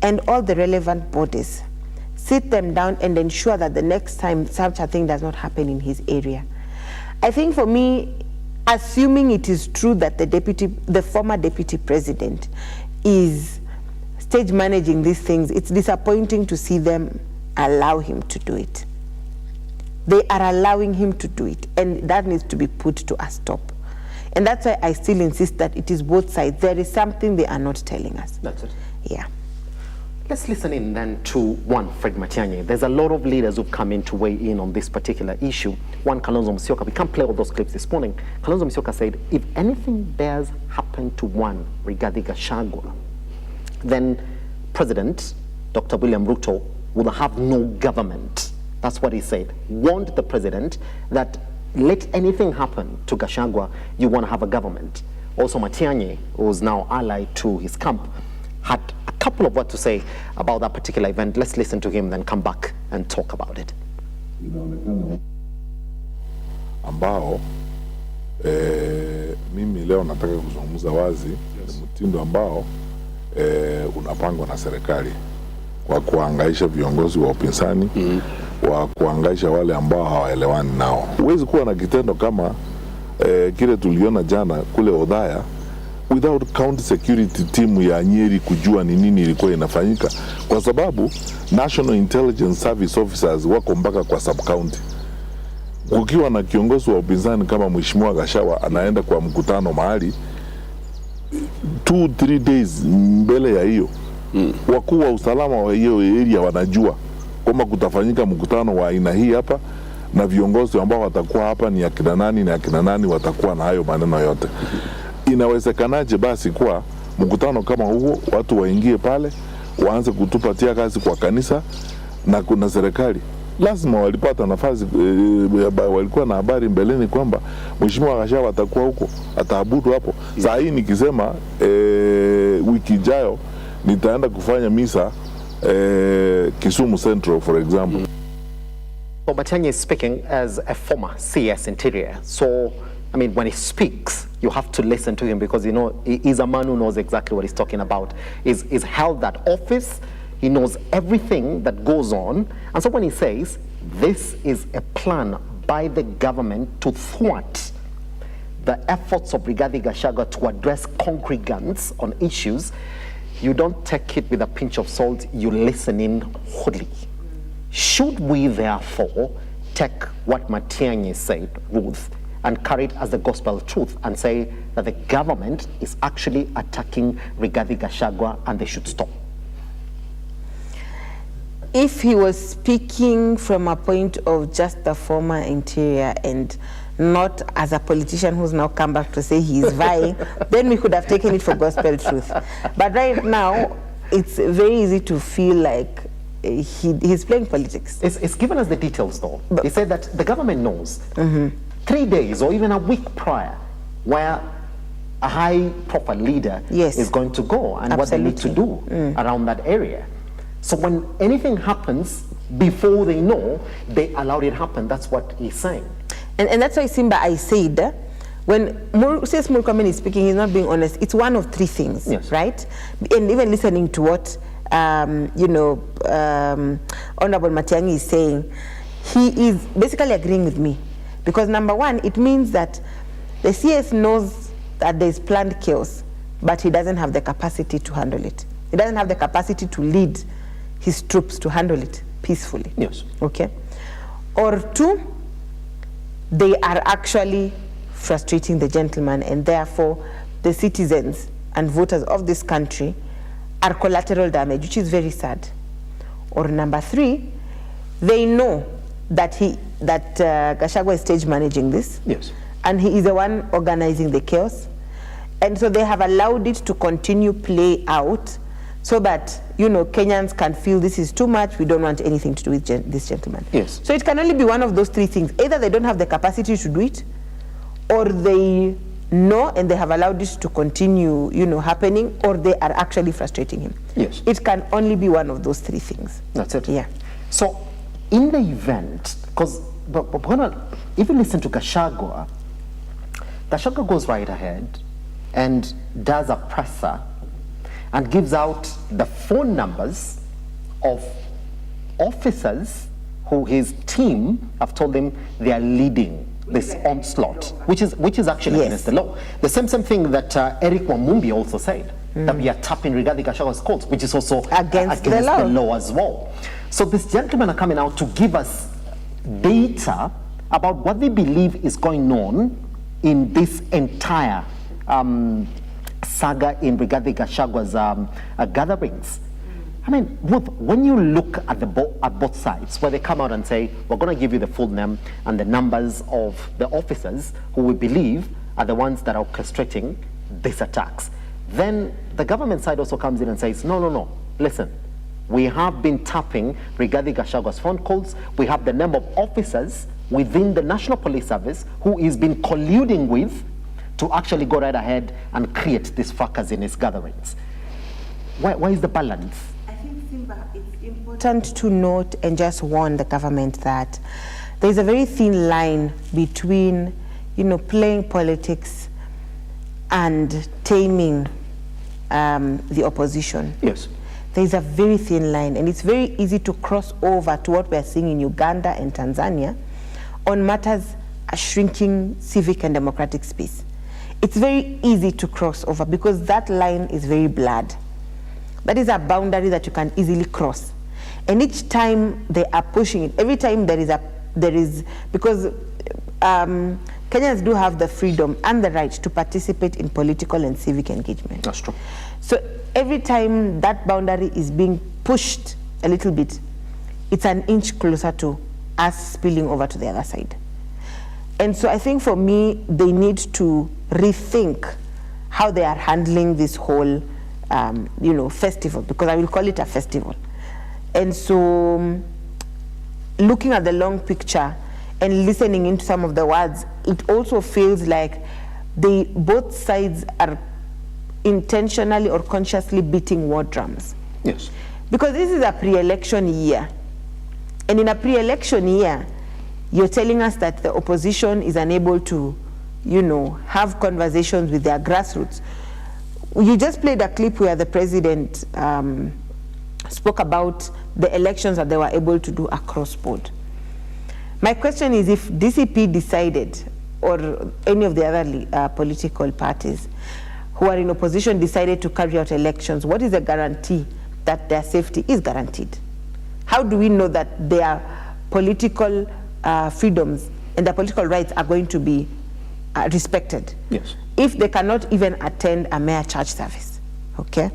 and all the relevant bodies, sit them down and ensure that the next time such a thing does not happen in his area. I think for me, assuming it is true that the former deputy president is stage managing these things, it's disappointing to see them allow him to do it. They are allowing him to do it, and that needs to be put to a stop. And that's why I still insist that it is both sides. There is something they are not telling us. That's it. Yeah. Let's listen in then to one Fred Matiang'i. There's a lot of leaders who've come in to weigh in on this particular issue. One, Kalonzo Musyoka. We can't play all those clips this morning. Kalonzo Musyoka said, if anything dares happen to one Rigathi Gachagua, then President Dr. William Ruto will have no government. That's what he said. Warned the president that let anything happen to Gachagua, you want to have a government. Also, Matiang'i, who is now allied to his camp, had a couple of words to say about that particular event. Let's listen to him, then come back and talk about it. Ambao mimi leo nataka kuzungumza wazi mtindo ambao unapangwa na serikali kwa kuangaisha viongozi wa upinzani, wa kuangaisha wale ambao hawaelewani nao. Huwezi kuwa na kitendo kama kile tuliona jana kule Odhaya without county security team ya Nyeri kujua ni nini ilikuwa inafanyika, kwa sababu National Intelligence Service officers wako mpaka kwa sub county. Kukiwa na kiongozi wa upinzani kama Mheshimiwa Gachagua anaenda kwa mkutano mahali 2-3 days mbele ya hiyo, wakuu wa usalama wa hiyo area wanajua kwamba kutafanyika mkutano wa aina hii hapa, na viongozi ambao watakuwa hapa ni akina nani na akina nani watakuwa na hayo maneno yote. Inawezekanaje basi kwa mkutano kama huo watu waingie pale waanze kutupatia kazi kwa kanisa na kuna serikali? Lazima walipata nafasi, walikuwa na habari mbeleni kwamba Mheshimiwa Gachagua atakuwa huko, ataabudu hapo. Saa hii nikisema wiki ijayo nitaenda kufanya misa Kisumu Central, for example. So Matiang'i is speaking as a former CS Interior. So, I mean, when he speaks, you have to listen to him because, you know, he's a man who knows exactly what he's talking about. He's held that office. He knows everything that goes on. And so when he says, this is a plan by the government to thwart the efforts of Rigathi Gachagua to address congregants on issues, you don't take it with a pinch of salt, you listen in wholly. Should we therefore take what Matiang'i said, Ruth, and carry it as the gospel truth and say that the government is actually attacking Rigathi Gachagua and they should stop? If he was speaking from a point of just the former Interior and not as a politician who's now come back to say he's vying, then we could have taken it for gospel truth. But right now, it's very easy to feel like he's playing politics. It's given us the details though. But he said that the government knows 3 days or even a week prior where a high profile leader is going to go and what they need to do around that area. So when anything happens before they know, they allowed it happen. That's what he's saying. And that's why, Simba, I said, when CS Murkomen is speaking, he's not being honest. It's one of 3 things, right? And even listening to what, Honorable Matiang'i is saying, he is basically agreeing with me. Because number one, it means that the CS knows that there's planned chaos, but he doesn't have the capacity to handle it. He doesn't have the capacity to lead his troops to handle it peacefully. Yes. Okay. Or 2, they are actually frustrating the gentleman, and therefore the citizens and voters of this country are collateral damage, which is very sad. Or number 3, they know that Gachagua is stage managing this, and he is the one organizing the chaos, and so they have allowed it to continue play out so that, you know, Kenyans can feel this is too much, we don't want anything to do with this gentleman. Yes. So it can only be one of those 3 things. Either they don't have the capacity to do it, or they know and they have allowed this to continue, happening, or they are actually frustrating him. Yes. It can only be one of those three things. That's it. Yeah. So, in the event, because if you listen to Gachagua goes right ahead and does a presser and gives out the phone numbers of officers who his team have told him they are leading this onslaught, which is actually against the law. The same thing that Eric Wamumbi also said, that we are tapping regarding Gachagua's calls, which is also against the law as well. So these gentlemen are coming out to give us data about what they believe is going on in this entire saga in regarding Gachagua's gatherings. I mean, when you look at both sides, where they come out and say, we're going to give you the full name and the numbers of the officers who we believe are the ones that are orchestrating these attacks, then the government side also comes in and says, no, listen, we have been tapping regarding Gachagua's phone calls. We have the number of officers within the National Police Service who he's been colluding with to actually go right ahead and create these fracas in his gatherings. Why is the balance? It's important to note and just warn the government that there's a very thin line between, playing politics and taming the opposition. Yes. There's a very thin line, and it's very easy to cross over to what we're seeing in Uganda and Tanzania on matters a shrinking civic and democratic space. It's very easy to cross over because that line is very blurred. That is a boundary that you can easily cross. And each time they are pushing it, every time because Kenyans do have the freedom and the right to participate in political and civic engagement. That's true. So every time that boundary is being pushed a little bit, it's an inch closer to us spilling over to the other side. And so I think for me, they need to rethink how they are handling this whole festival, because I will call it a festival. And so looking at the long picture and listening into some of the words, it also feels like both sides are intentionally or consciously beating war drums. Yes. Because this is a pre-election year. And in a pre-election year, you're telling us that the opposition is unable to, have conversations with their grassroots. You just played a clip where the president spoke about the elections that they were able to do across board. My question is, if DCP decided, or any of the other political parties who are in opposition decided to carry out elections, what is the guarantee that their safety is guaranteed? How do we know that their political freedoms and their political rights are going to be respected? Yes. If they cannot even attend a mere church service, okay?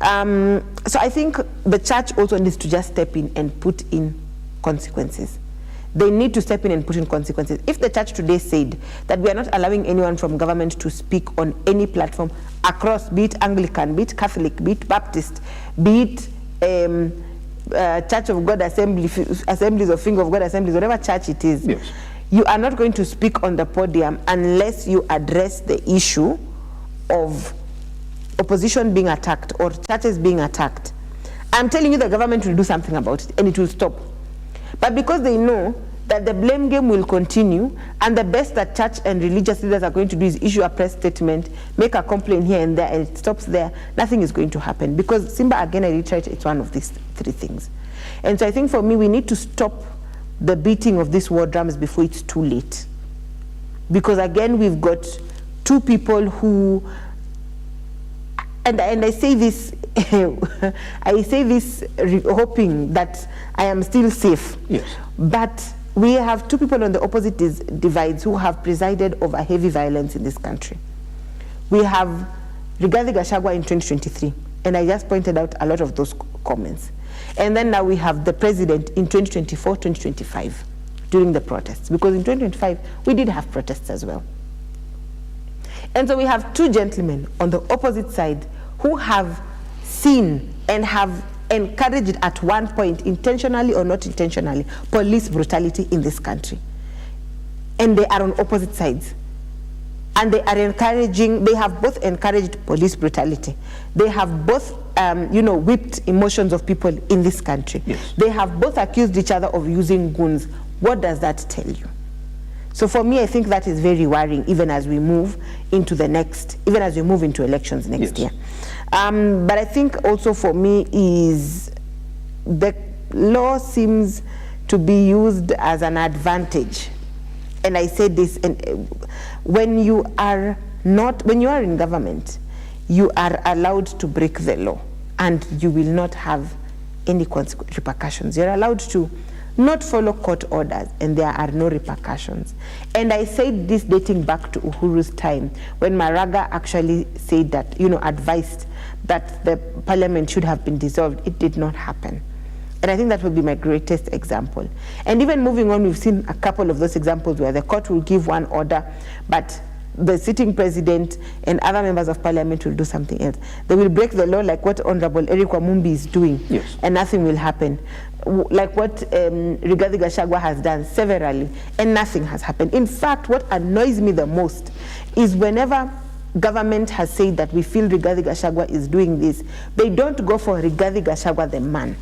So I think the church also needs to just step in and put in consequences. They need to step in and put in consequences. If the church today said that we are not allowing anyone from government to speak on any platform across, be it Anglican, be it Catholic, be it Baptist, be it Church of God Assemblies or Finger of God Assemblies, whatever church it is, yes, you are not going to speak on the podium unless you address the issue of opposition being attacked or churches being attacked. I'm telling you the government will do something about it and it will stop. But because they know that the blame game will continue and the best that church and religious leaders are going to do is issue a press statement, make a complaint here and there, and it stops there, nothing is going to happen. Because Simba, again, I reiterate, it's one of these three things. And so I think for me, we need to stop the beating of these war drums before it's too late. Because again, we've got two people who, and I say this, I say this hoping that I am still safe. Yes. But we have two people on the opposite divides who have presided over heavy violence in this country. We have Rigathi Gachagua in 2023, and I just pointed out a lot of those comments. And then now we have the president in 2024, 2025, during the protests, because in 2025, we did have protests as well. And so we have two gentlemen on the opposite side who have seen and have encouraged at one point, intentionally or not intentionally, police brutality in this country. And they are on opposite sides. and they have both encouraged police brutality. They have both, whipped emotions of people in this country. Yes. They have both accused each other of using guns. What does that tell you? So for me, I think that is very worrying, even as we move into elections next year. But I think also for me is the law seems to be used as an advantage. And I say this, and when you are in government, you are allowed to break the law and you will not have any repercussions. You're allowed to not follow court orders and there are no repercussions. And I said this dating back to Uhuru's time, when Maraga actually said that, advised that the parliament should have been dissolved. It did not happen. And I think that will be my greatest example. And even moving on, we've seen a couple of those examples where the court will give one order, but the sitting president and other members of parliament will do something else. They will break the law like what Honorable Eric Wamumbi is doing, and nothing will happen. Like what Rigathi Gachagua has done severally, and nothing has happened. In fact, what annoys me the most is whenever government has said that we feel Rigathi Gachagua is doing this, they don't go for Rigathi Gachagua the man.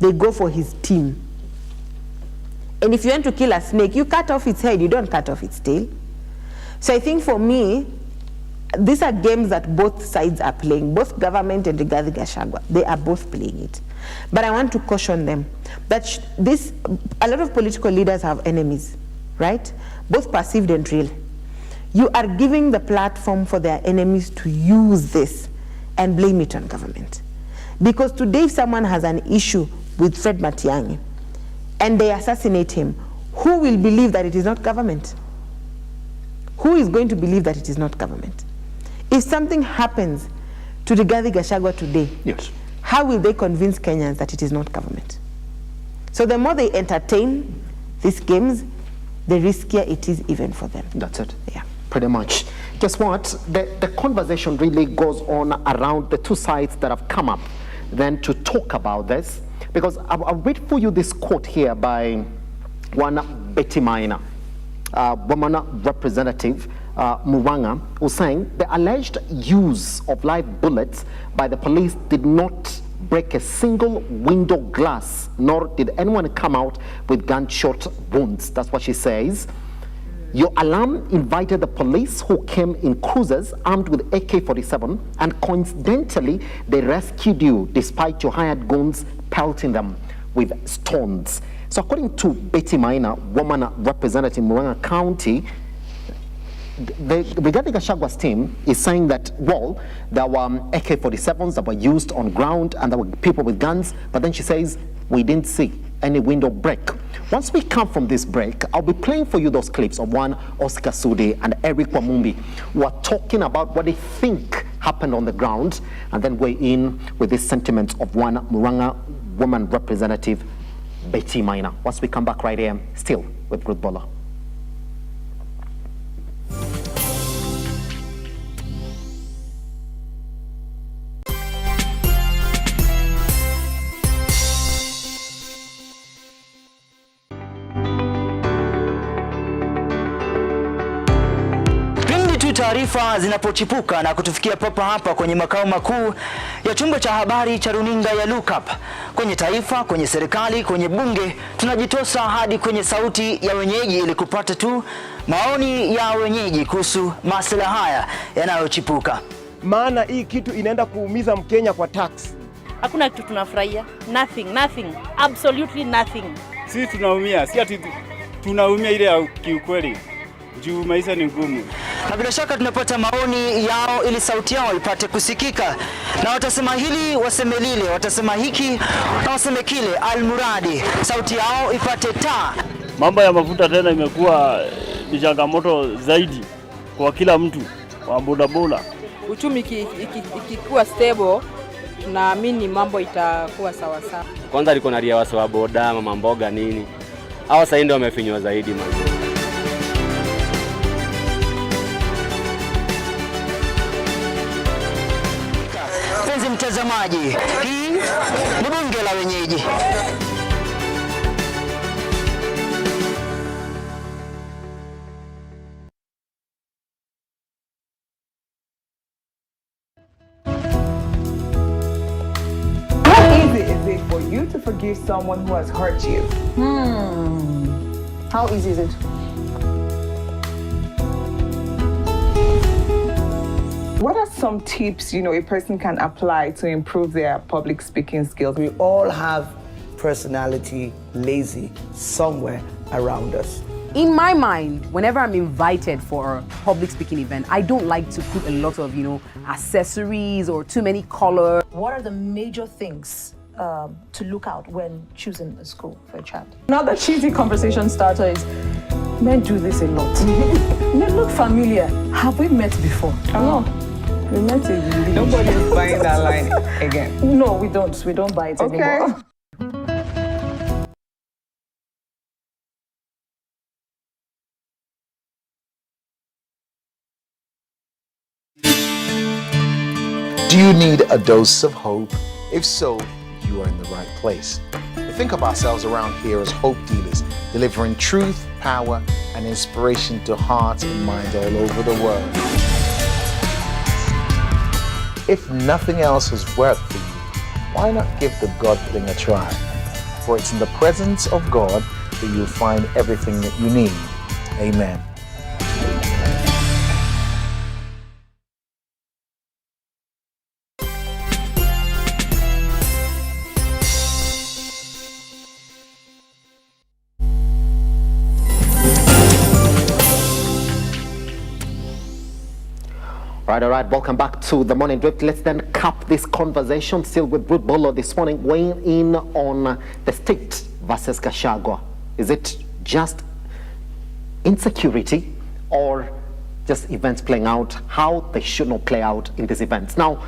They go for his team. And if you want to kill a snake, you cut off its head, you don't cut off its tail. So I think for me, these are games that both sides are playing, both government and Rigathi Gachagua. They are both playing it. But I want to caution them that a lot of political leaders have enemies, right? Both perceived and real. You are giving the platform for their enemies to use this and blame it on government. Because today if someone has an issue with Fred Matiang'i and they assassinate him, who will believe that it is not government? Who is going to believe that it is not government? If something happens to Rigathi Gachagua today, how will they convince Kenyans that it is not government? So the more they entertain these games, the riskier it is even for them. That's it. Yeah. Pretty much. Guess what? The conversation really goes on around the two sides that have come up then to talk about this. Because I'll read for you this quote here by one Betty Maina, woman representative Muranga, who's saying the alleged use of live bullets by the police did not break a single window glass, nor did anyone come out with gunshot wounds. That's what she says. Your alarm invited the police, who came in cruisers armed with AK-47, and coincidentally, they rescued you despite your hired guns pelting them with stones. So according to Betty Maina, woman representing Muranga County, the Rigathi Gachagua's team is saying that, well, there were AK-47s that were used on ground and there were people with guns, but then she says, we didn't see any window break. Once we come from this break, I'll be playing for you those clips of one Oscar Sudi and Eric Wamumbi, who are talking about what they think happened on the ground, and then weigh in with the sentiments of one Muranga woman representative, Betty Maina. Once we come back right here, still with Ruth Bola. Taarifa zinapochipuka na kutufikia papa hapa kwenye makao makuu ya chumba cha habari cha runinga ya Lookup, kwenye taifa, kwenye serikali, kwenye bunge, tunajitosa hadi kwenye sauti ya wenyeji ili kupata tu maoni ya wenyeji kuhusu masuala haya yanayochipuka. Maana hii kitu inaenda kuumiza Mkenya kwa tax. Hakuna kitu tunafurahia. Nothing. Absolutely nothing. Sisi tunaumia, si ati tunaumia ile ya kiukweli. Juu maisha ni ngumu. Na bila shaka tunapata maoni yao ili sauti yao ipate kusikika. Na watasema hili, waseme lile, watasema hiki na waseme kile, almuradi sauti yao ipate taa. Mambo ya mafuta tena imekuwa ni changamoto zaidi kwa kila mtu wa bodaboda. Uchumi ikikuwa stable, tunaamini mambo itakuwa sawa sawa. Kwanza alikuwa na ria wa boda, mama mboga nini. Hao sasa ndio wamefinywa zaidi mazuri. Mtazamaji, hii ni bunge la wenyeji. forgive someone who has hurt you? How easy is it? What are some tips, a person can apply to improve their public speaking skills? We all have personality lazy somewhere around us. In my mind, whenever I'm invited for a public speaking event, I don't like to put a lot of, accessories or too many colors. What are the major things to look out when choosing a school for a child? Another cheesy conversation starter is, men do this a lot. Men look familiar. Have we met before? No. We met in Nobody is buying that line again. No, we don't. We don't buy it anymore. Do you need a dose of hope? If so, you are in the right place. We think of ourselves around here as hope dealers, delivering truth, power, and inspiration to hearts and minds all over the world. If nothing else has worked for you, why not give the God thing a try? For it's in the presence of God that you'll find everything that you need. Amen. All right, welcome back to the Morning Drift. Let's then cap this conversation still with Ruth Bolo this morning, weighing in on the state versus Gachagua. Is it just insecurity or just events playing out how they should not play out in these events? Now,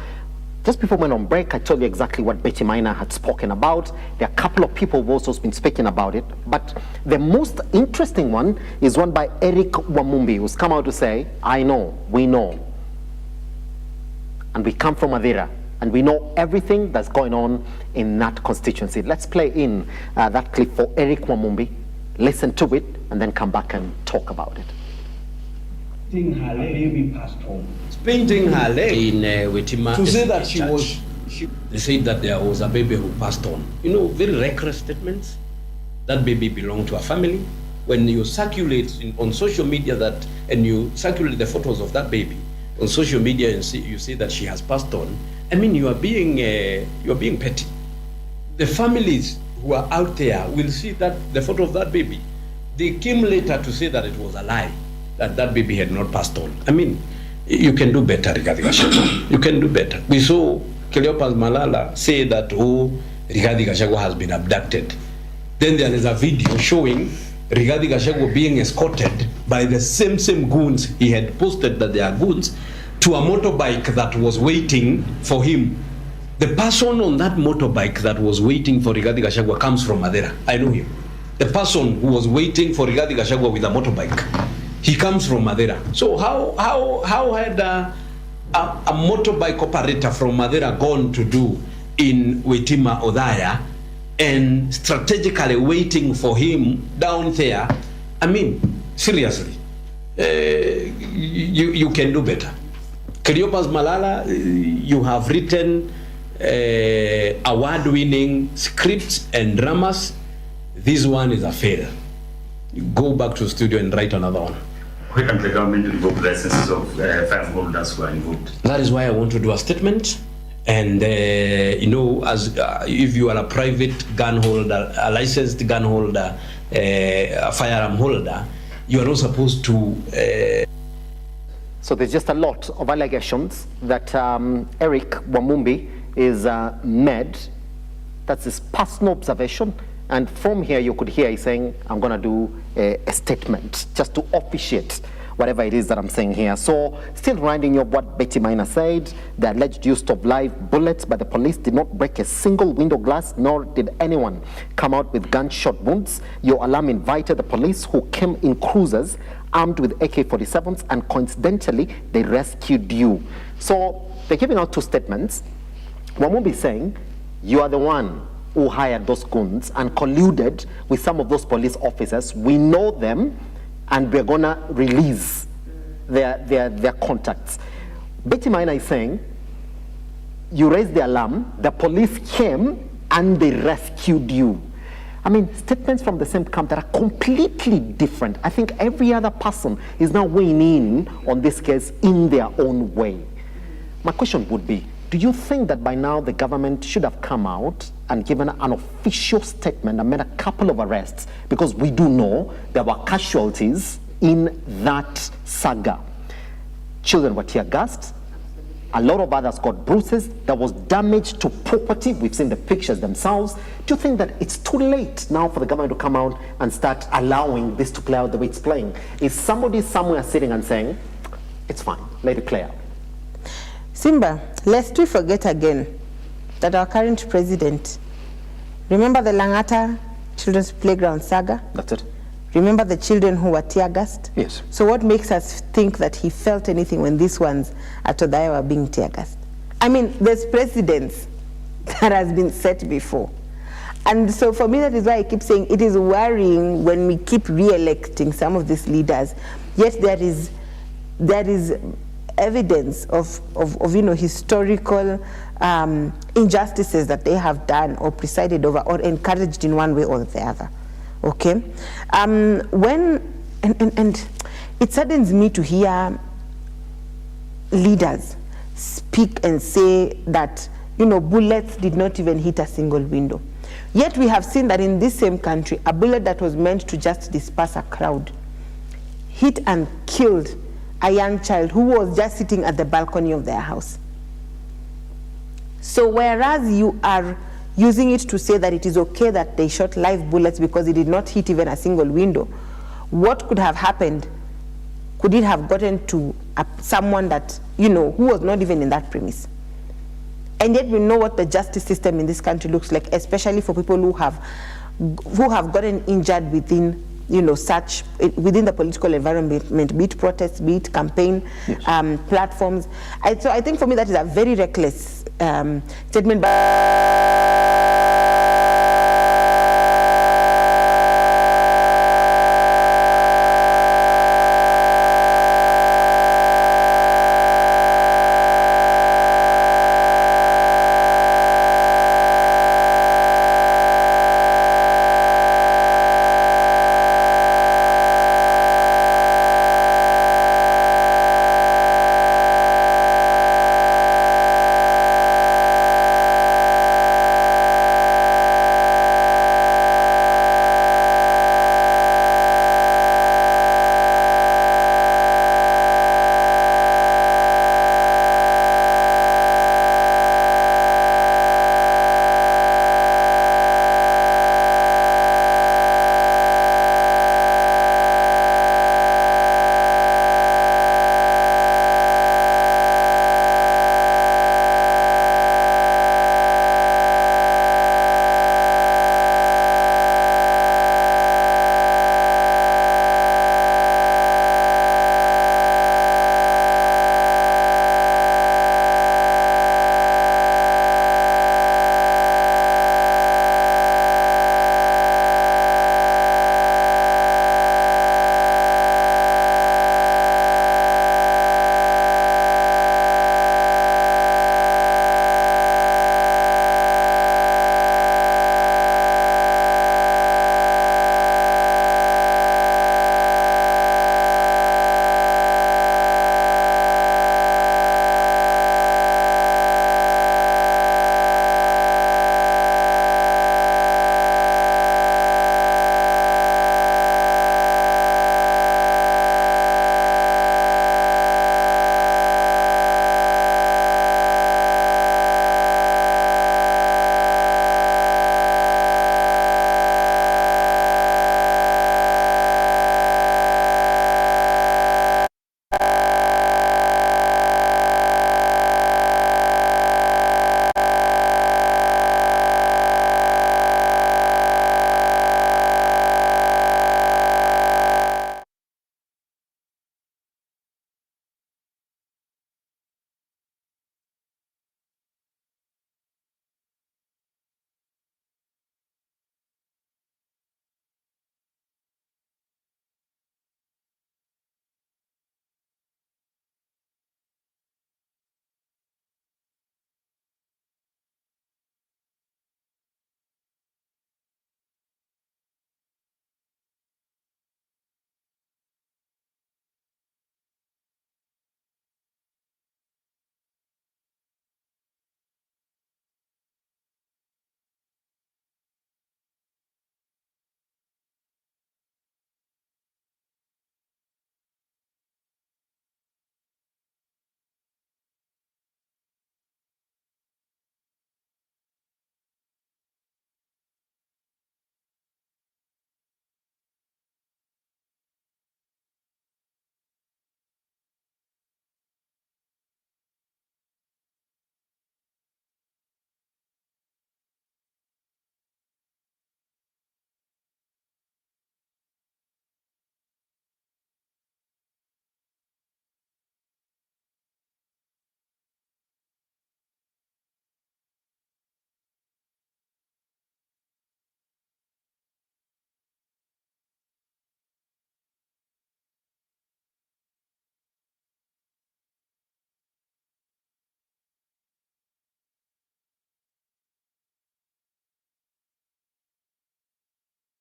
just before we went on break, I told you exactly what Betty Maina had spoken about. There are a couple of people who've also been speaking about it, but the most interesting one is one by Eric Wamumbi, who's come out to say, I know, we know. And we come from Madeira, and we know everything that's going on in that constituency. Let's play in that clip for Eric Wamumbi, listen to it, and then come back and talk about it. Painting her baby passed home. Painting her leg in Wetima. To say that she they said that there was a baby who passed on. Very reckless statements. That baby belonged to a family. When you circulate on social media and you circulate the photos of that baby on social media and you see that she has passed on, you are being petty. The families who are out there will see that the photo of that baby. They came later to say that it was a lie, that baby had not passed on. You can do better, Rigathi Gachagua. You can do better. We saw Cleopas Malala say that, Rigathi Gachagua has been abducted. Then there is a video showing Rigathi Gachagua being escorted by the same goons he had posted that they are goons to a motorbike that was waiting for him. The person on that motorbike that was waiting for Rigathi Gachagua comes from Madeira. I know him. The person who was waiting for Rigathi Gachagua with a motorbike, he comes from Madeira. So how had a motorbike operator from Madeira gone to do in Wetima Odaya and strategically waiting for him down there? Seriously, you can do better. Cleopas Malala, you have written award-winning scripts and dramas. This one is a fail. You go back to the studio and write another one. Why can't the government revoke licenses of fireholders who are involved? That is why I want to do a statement. And as if you are a private gun holder, a licensed gun holder, a firearm holder, you are not supposed to. So there's just a lot of allegations that Eric Wamumbi is made. That's his personal observation. And from here, you could hear he's saying, I'm going to do a statement just to officiate whatever it is that I'm saying here. So still reminding you of what Betty Maina said, the alleged use of live bullets by the police did not break a single window glass, nor did anyone come out with gunshot wounds. Your alarm invited the police, who came in cruisers armed with AK-47s, and coincidentally, they rescued you. So they're giving out two statements. Wamumbi saying, you are the one who hired those goons and colluded with some of those police officers. We know them, and we're gonna release their contacts. Betty Maina is saying, you raised the alarm, the police came and they rescued you. I mean, statements from the same camp that are completely different. I think every other person is now weighing in on this case in their own way. My question would be, do you think that by now the government should have come out and given an official statement and made a couple of arrests? Because we do know there were casualties in that saga. Children were tear gassed. A lot of others got bruises. There was damage to property. We've seen the pictures themselves. Do you think that it's too late now for the government to come out and start allowing this to play out the way it's playing? Is somebody somewhere sitting and saying, it's fine, let it play out? Simba, lest we forget again that our current president, remember the Langata Children's Playground saga? That's it. Remember the children who were tear gassed? Yes. So what makes us think that he felt anything when these ones at Odaya were being tear gassed? I mean, there's precedents that has been set before. And so for me, that is why I keep saying it is worrying when we keep re-electing some of these leaders, yet there is evidence of historical injustices that they have done or presided over or encouraged in one way or the other. Okay, and it saddens me to hear leaders speak and say that bullets did not even hit a single window. Yet we have seen that in this same country, a bullet that was meant to just disperse a crowd hit and killed a young child who was just sitting at the balcony of their house. So whereas you are using it to say that it is okay that they shot live bullets because it did not hit even a single window, what could have happened? Could it have gotten to someone that, who was not even in that premise? And yet we know what the justice system in this country looks like, especially for people who have gotten injured within, within the political environment, be it protests, be it campaign platforms. So I think for me that is a very reckless statement by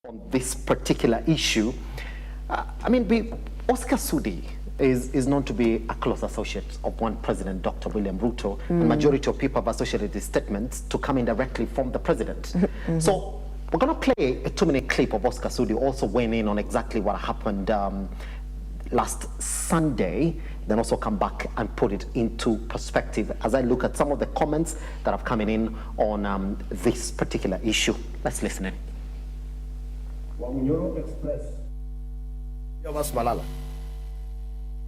On this particular issue, Oscar Sudi is known to be a close associate of one President, Dr. William Ruto, and majority of people have associated his statements to come indirectly from the president. So we're going to play a 2-minute clip of Oscar Sudi also weighing in on exactly what happened last Sunday, then also come back and put it into perspective as I look at some of the comments that have come in on this particular issue. Let's listen in. Wamunyoro Express Yovas Malala,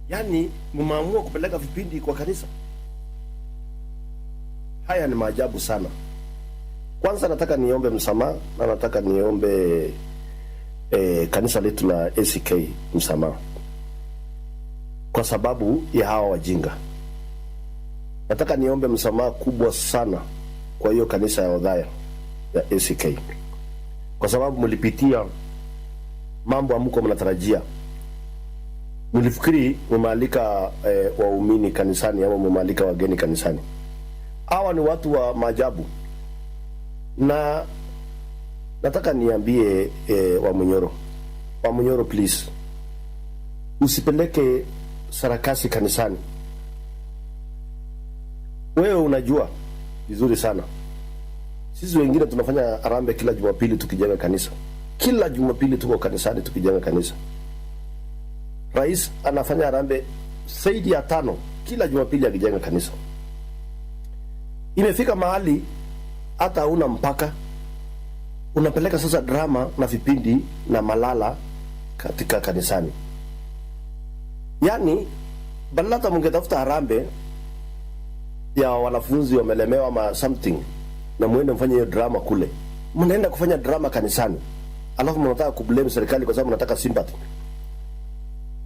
yani mmeamua kupeleka vipindi kwa kanisa. Haya ni maajabu sana. Kwanza nataka niombe msamaha na nataka niombe kanisa letu la ACK msamaha kwa sababu ya hawa wajinga. Nataka niombe msamaha kubwa sana kwa hiyo kanisa ya Odhaya ya ACK kwa sababu mlipitia mambo amko mnatarajia. Mlifikiri mmealika waumini kanisani au mmealika wageni kanisani. Hawa ni watu wa maajabu. Na nataka niambie Wamunyoro please, usipeleke sarakasi kanisani. Wewe unajua vizuri sana sisi wengine tunafanya harambee kila Jumapili tukijenga kanisa. Kila Jumapili tuko kanisani tukijenga kanisa. Rais anafanya harambee zaidi ya 5 kila Jumapili akijenga kanisa. Imefika mahali hata hauna mpaka, unapeleka sasa drama na vipindi na Malala katika kanisani. Yani badala hata mngetafuta harambee ya wanafunzi wamelemewa ama something na muende mfanye hiyo drama kule, mnaenda kufanya drama kanisani, alafu mnataka kublame serikali kwa sababu mnataka sympathy.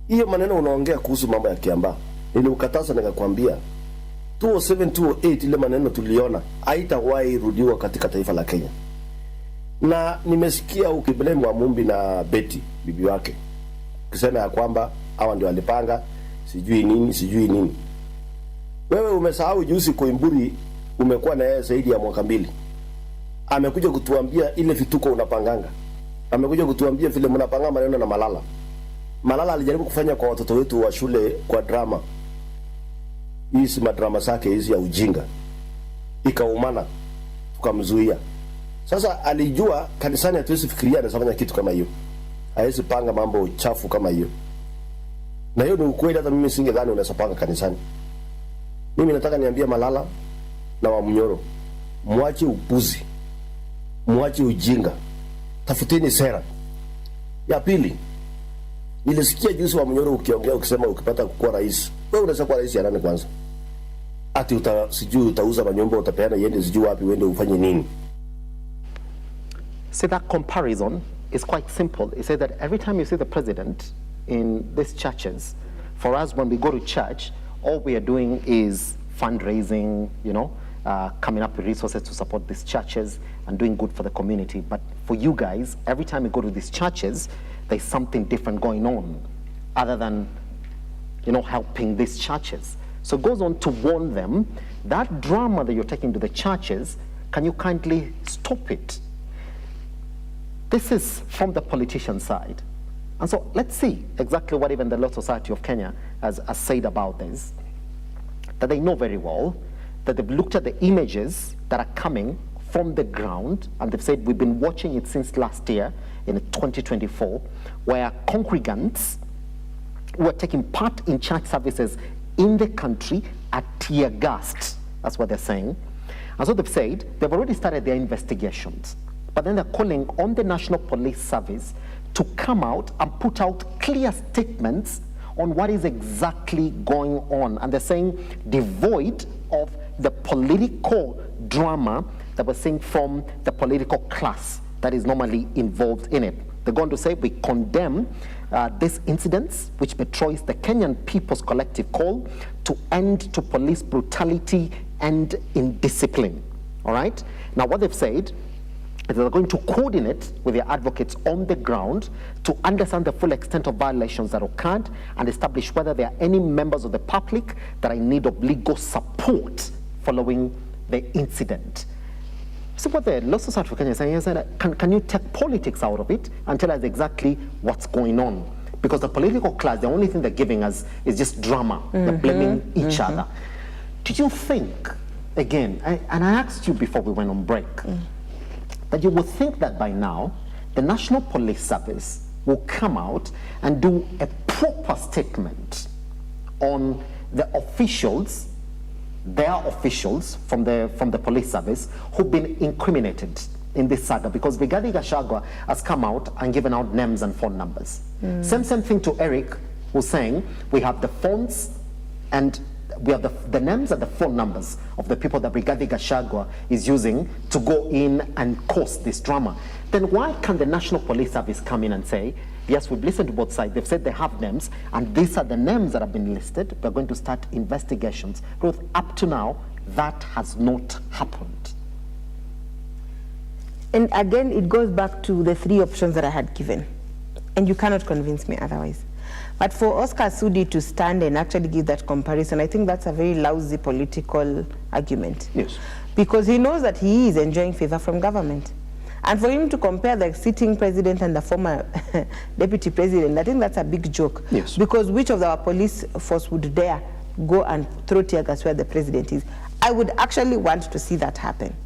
Hiyo maneno unaongea kuhusu mambo ya Kiambaa, niliukataza nikakwambia 2007 2008 ile maneno tuliona haitawahi rudiwa katika taifa la Kenya. Na nimesikia ukiblame wa Mumbi na Betty bibi wake ukisema ya kwamba hawa ndio walipanga sijui nini. Wewe umesahau juzi Koimburi umekuwa na yeye zaidi ya mwaka 2. Amekuja kutuambia ile vituko unapanganga. Amekuja kutuambia vile mnapanga maneno na Malala. Malala alijaribu kufanya kwa watoto wetu wa shule kwa drama. Hizi madrama zake hizi ya ujinga. Ikaumana, tukamzuia. Sasa alijua kanisani hatuwezi fikiria anafanya kitu kama hiyo. Hawezi panga mambo chafu kama hiyo. Na hiyo ni ukweli, hata mimi singedhani unaweza panga kanisani. Mimi nataka niambie Malala na Wamunyoro, mwache upuzi, mwache ujinga, tafuteni sera. Ya pili, nilisikia juzi Wamunyoro ukiongea ukisema ukipata kuwa rais, wewe unaweza kuwa rais ya nani kwanza? Ati sijui utauza manyumba, utapeana yende sijui wapi uende ufanye nini? See, that comparison is quite simple. It says that every time you see the president in these churches, for us when we go to church, all we are doing is fundraising, coming up with resources to support these churches and doing good for the community. But for you guys, every time you go to these churches, there's something different going on other than, helping these churches. So it goes on to warn them, that drama that you're taking to the churches, can you kindly stop it? This is from the politician side. And so let's see exactly what even the Law Society of Kenya has said about this. That they know very well, that they've looked at the images that are coming from the ground, and they've said we've been watching it since last year in 2024, where congregants who are taking part in church services in the country are tear gassed. That's what they're saying. And so they've said they've already started their investigations, but then they're calling on the National Police Service to come out and put out clear statements on what is exactly going on. And they're saying devoid of the political drama that we're seeing from the political class that is normally involved in it. They're going to say we condemn these incidents which betrays the Kenyan people's collective call to end to police brutality and indiscipline. All right? Now what they've said, they're going to coordinate with their advocates on the ground to understand the full extent of violations that occurred and establish whether there are any members of the public that are in need of legal support following the incident. So what the Law Society of Kenya is saying is that can you take politics out of it and tell us exactly what's going on? Because the political class, the only thing they're giving us is just drama. They're blaming each other. Do you think, again, and I asked you before we went on break, that you would think that by now, the National Police Service will come out and do a proper statement on the officials, their officials from the police service who've been incriminated in this saga, because Rigathi Gachagua has come out and given out names and phone numbers. Same thing to Eric, who's saying we have the phones and we have the names and the phone numbers of the people that Rigathi Gachagua is using to go in and cause this drama. Then why can the National Police Service come in and say, yes, we've listened to both sides, they've said they have names, and these are the names that have been listed, we're going to start investigations. Because up to now, that has not happened. And again, it goes back to the three options that I had given. And you cannot convince me otherwise. But for Oscar Sudi to stand and actually give that comparison, I think that's a very lousy political argument. Yes. Because he knows that he is enjoying favor from government. And for him to compare the sitting president and the former deputy president, I think that's a big joke. Yes. Because which of our police force would dare go and throw tear gas where the president is? I would actually want to see that happen.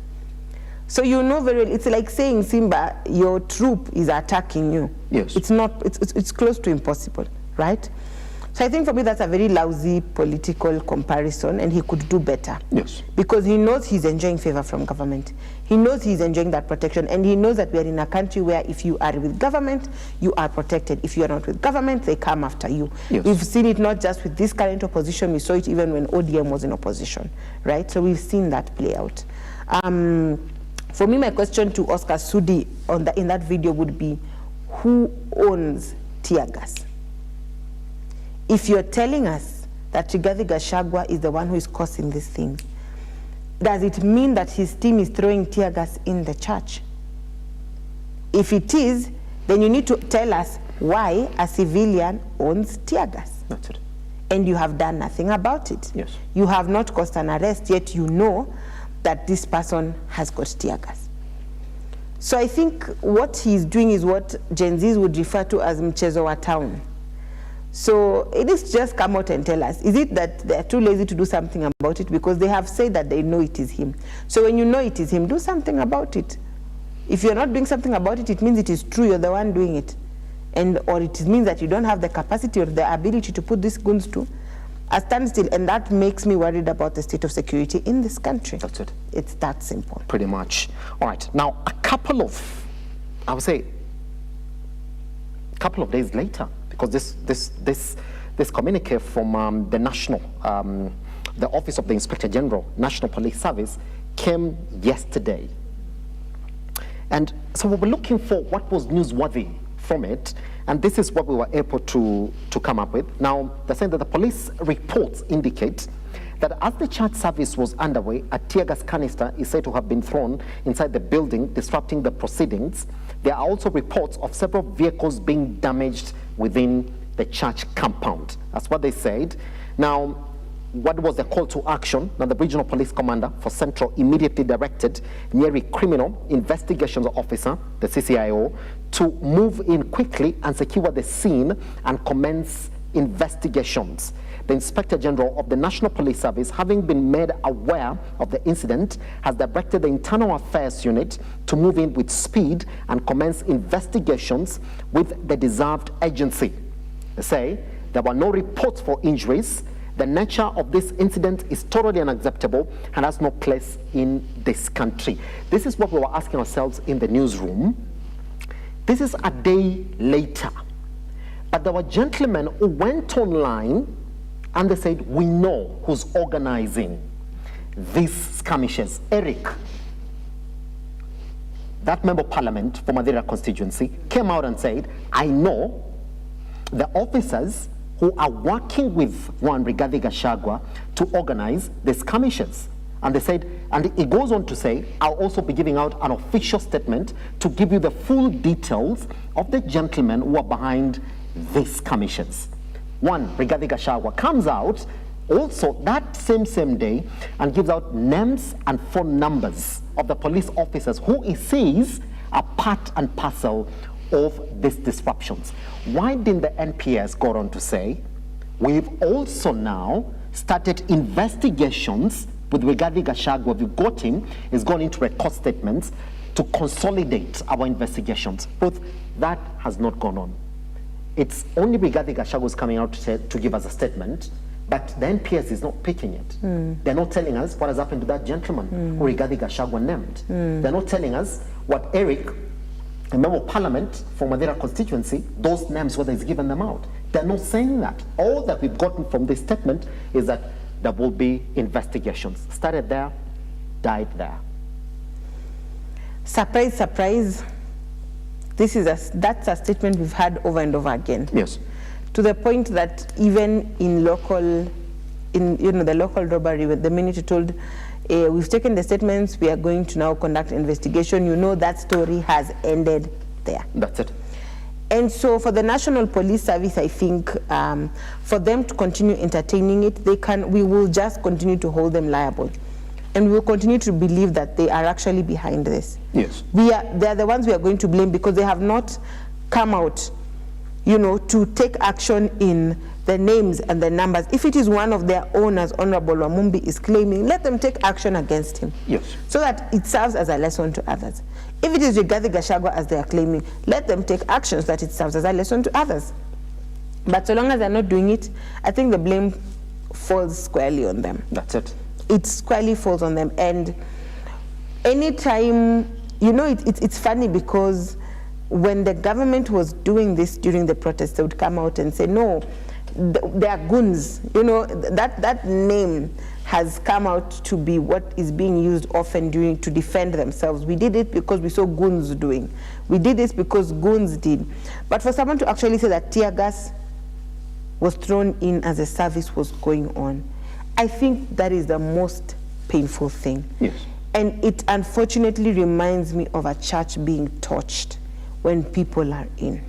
So you know very well, it's like saying, Simba, your troop is attacking you. Yes. It's not, it's close to impossible, right? So I think for me that's a very lousy political comparison, and he could do better. Yes. Because he knows he's enjoying favor from government. He knows he's enjoying that protection, and he knows that we are in a country where if you are with government, you are protected. If you are not with government, they come after you. Yes. We've seen it not just with this current opposition, we saw it even when ODM was in opposition, right? So we've seen that play out. For me, my question to Oscar Sudi in that video would be, who owns tear gas? If you're telling us that Rigathi Gachagua is the one who is causing these things, does it mean that his team is throwing tear gas in the church? If it is, then you need to tell us why a civilian owns tear gas. That's it. And you have done nothing about it. Yes. You have not caused an arrest, yet you know that this person has got tear gas. So I think what he's doing is what Gen Zs would refer to as mchezo wa town. So it is just come out and tell us, is it that they're too lazy to do something about it? Because they have said that they know it is him. So when you know it is him, do something about it. If you're not doing something about it, it means it is true, you're the one doing it. Or it means that you don't have the capacity or the ability to put these goons to a standstill, and that makes me worried about the state of security in this country. That's it. It's that simple. Pretty much. All right. Now, a couple of days later, because this communique from the national, the Office of the Inspector General, National Police Service, came yesterday. And so we were looking for what was newsworthy from it, and this is what we were able to come up with. Now, they're saying that the police reports indicate that as the church service was underway, a tear gas canister is said to have been thrown inside the building, disrupting the proceedings. There are also reports of several vehicles being damaged within the church compound. That's what they said. Now, what was the call to action? Now, the regional police commander for Central immediately directed Nyeri Criminal Investigations Officer, the CCIO, to move in quickly and secure the scene and commence investigations. The Inspector General of the National Police Service, having been made aware of the incident, has directed the Internal Affairs Unit to move in with speed and commence investigations with the deserved agency. They say there were no reports for injuries. The nature of this incident is totally unacceptable and has no place in this country. This is what we were asking ourselves in the newsroom. This is a day later. But there were gentlemen who went online and they said, we know who's organizing these skirmishes. Eric, that member of parliament for Madeira constituency, came out and said, I know the officers who are working with one Rigathi Gachagua to organize the skirmishes. And they said, and it goes on to say, I'll also be giving out an official statement to give you the full details of the gentlemen who are behind these skirmishes. One, Rigathi Gachagua, comes out also that same day and gives out names and phone numbers of the police officers who he says are part and parcel of these disruptions. Why didn't the NPS go on to say, we've also now started investigations with Rigathi Gachagua? We've got him, he's gone into record statements to consolidate our investigations. But that has not gone on. It's only Rigathi Gachagua who's coming out to give us a statement, but the NPS is not picking it. They're not telling us what has happened to that gentleman who Rigathi Gachagua named. They're not telling us what Eric, a member of parliament for Madeira constituency, those names, whether he's given them out. They're not saying that. All that we've gotten from this statement is that there will be investigations. Started there, died there. Surprise, surprise. That's a statement we've had over and over again. Yes. To the point that even in the local robbery, the minute you told, we've taken the statements, we are going to now conduct investigation, that story has ended there. That's it. And so for the National Police Service, I think for them to continue entertaining it, we will just continue to hold them liable. And we will continue to believe that they are actually behind this. Yes. They are the ones we are going to blame because they have not come out, to take action in the names and the numbers. If it is one of their own, as Honorable Wamumbi is claiming, let them take action against him. Yes. So that it serves as a lesson to others. If it is Rigathi Gachagua, as they are claiming, let them take actions that it serves as a lesson to others. But so long as they're not doing it, I think the blame falls squarely on them. That's it. It squarely falls on them. And anytime, it's funny because when the government was doing this during the protests, they would come out and say, no, they are goons. That name has come out to be what is being used often to defend themselves. We did it because we saw goons doing. We did this because goons did. But for someone to actually say that tear gas was thrown in as a service was going on, I think that is the most painful thing. Yes. And it unfortunately reminds me of a church being torched when people are in.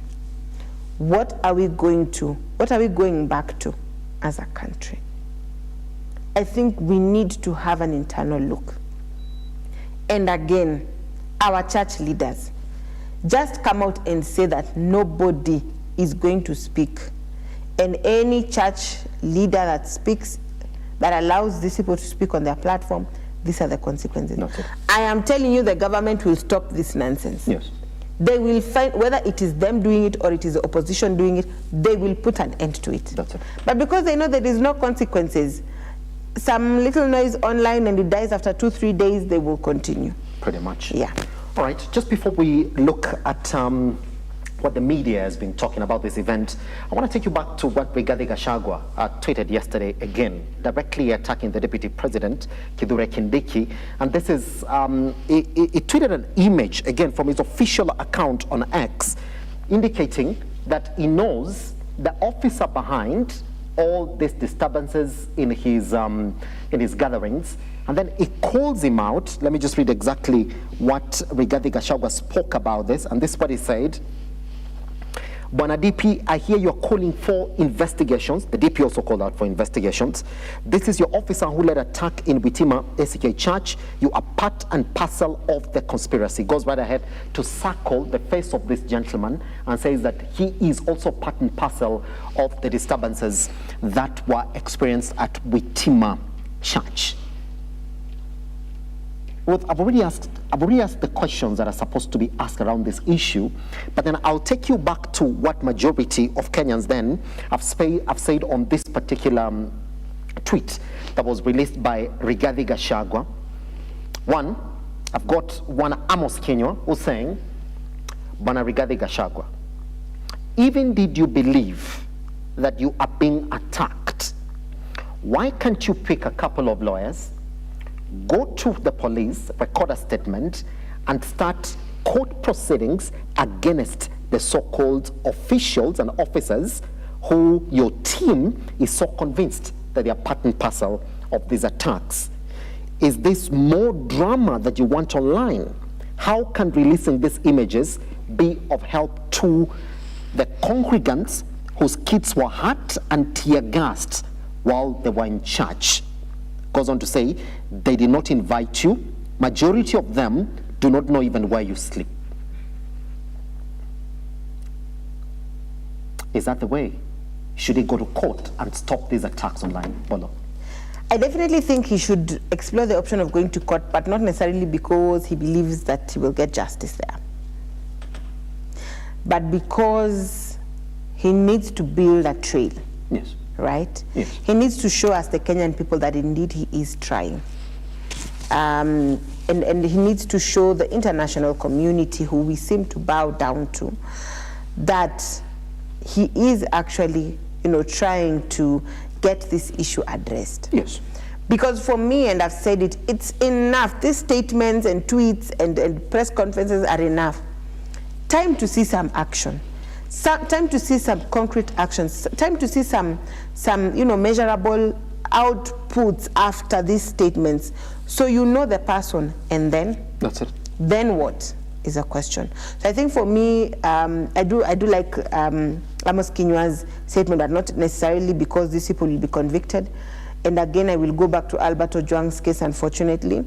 What are we going back to as a country? I think we need to have an internal look. And again, our church leaders, just come out and say that nobody is going to speak. And any church leader that speaks, that allows these people to speak on their platform, these are the consequences. Okay. I am telling you, the government will stop this nonsense. Yes. They will find, whether it is them doing it or it is the opposition doing it, they will put an end to it. That's it. But because they know there is no consequences, some little noise online and it dies after 2-3 days, they will continue. Pretty much. Yeah. All right, just before we look at what the media has been talking about this event, I want to take you back to what Rigathi Gachagua tweeted yesterday again, directly attacking the Deputy President, Kithure Kindiki. And this is, he tweeted an image, again, from his official account on X, indicating that he knows the officer behind all these disturbances in his gatherings. And then he calls him out. Let me just read exactly what Rigathi Gachagua spoke about this. And this is what he said. Bwana DP, I hear you're calling for investigations. The DP also called out for investigations. This is your officer who led attack in Witima ACK Church. You are part and parcel of the conspiracy. Goes right ahead to circle the face of this gentleman and says that he is also part and parcel of the disturbances that were experienced at Witima Church. Well, I've already asked the questions that are supposed to be asked around this issue, but then I'll take you back to what majority of Kenyans then have said on this particular tweet that was released by Rigathi Gachagua. One, I've got one Amos Kenya who's saying, Bwana Rigathi Gachagua, even did you believe that you are being attacked, why can't you pick a couple of lawyers, go to the police, record a statement, and start court proceedings against the so-called officials and officers who your team is so convinced that they are part and parcel of these attacks? Is this more drama that you want online? How can releasing these images be of help to the congregants whose kids were hurt and tear-gassed while they were in church. Goes on to say, they did not invite you. Majority of them do not know even where you sleep. Is that the way? Should he go to court and stop these attacks online, Bolo? I definitely think he should explore the option of going to court, but not necessarily because he believes that he will get justice there, but because he needs to build a trail. Yes. Right? Yes. He needs to show us, the Kenyan people, that indeed he is trying. And he needs to show the international community, who we seem to bow down to, that he is actually, trying to get this issue addressed. Yes. Because for me, and I've said it, it's enough. These statements and tweets and press conferences are enough. Time to see some action. Time to see some concrete actions. Time to see some measurable outputs after these statements, so you know the person. And then that's it. Then what is a question. So I think for me, I do like Amos Kinywa's statement, but not necessarily because these people will be convicted. And again, I will go back to Albert Ojwang's case. Unfortunately,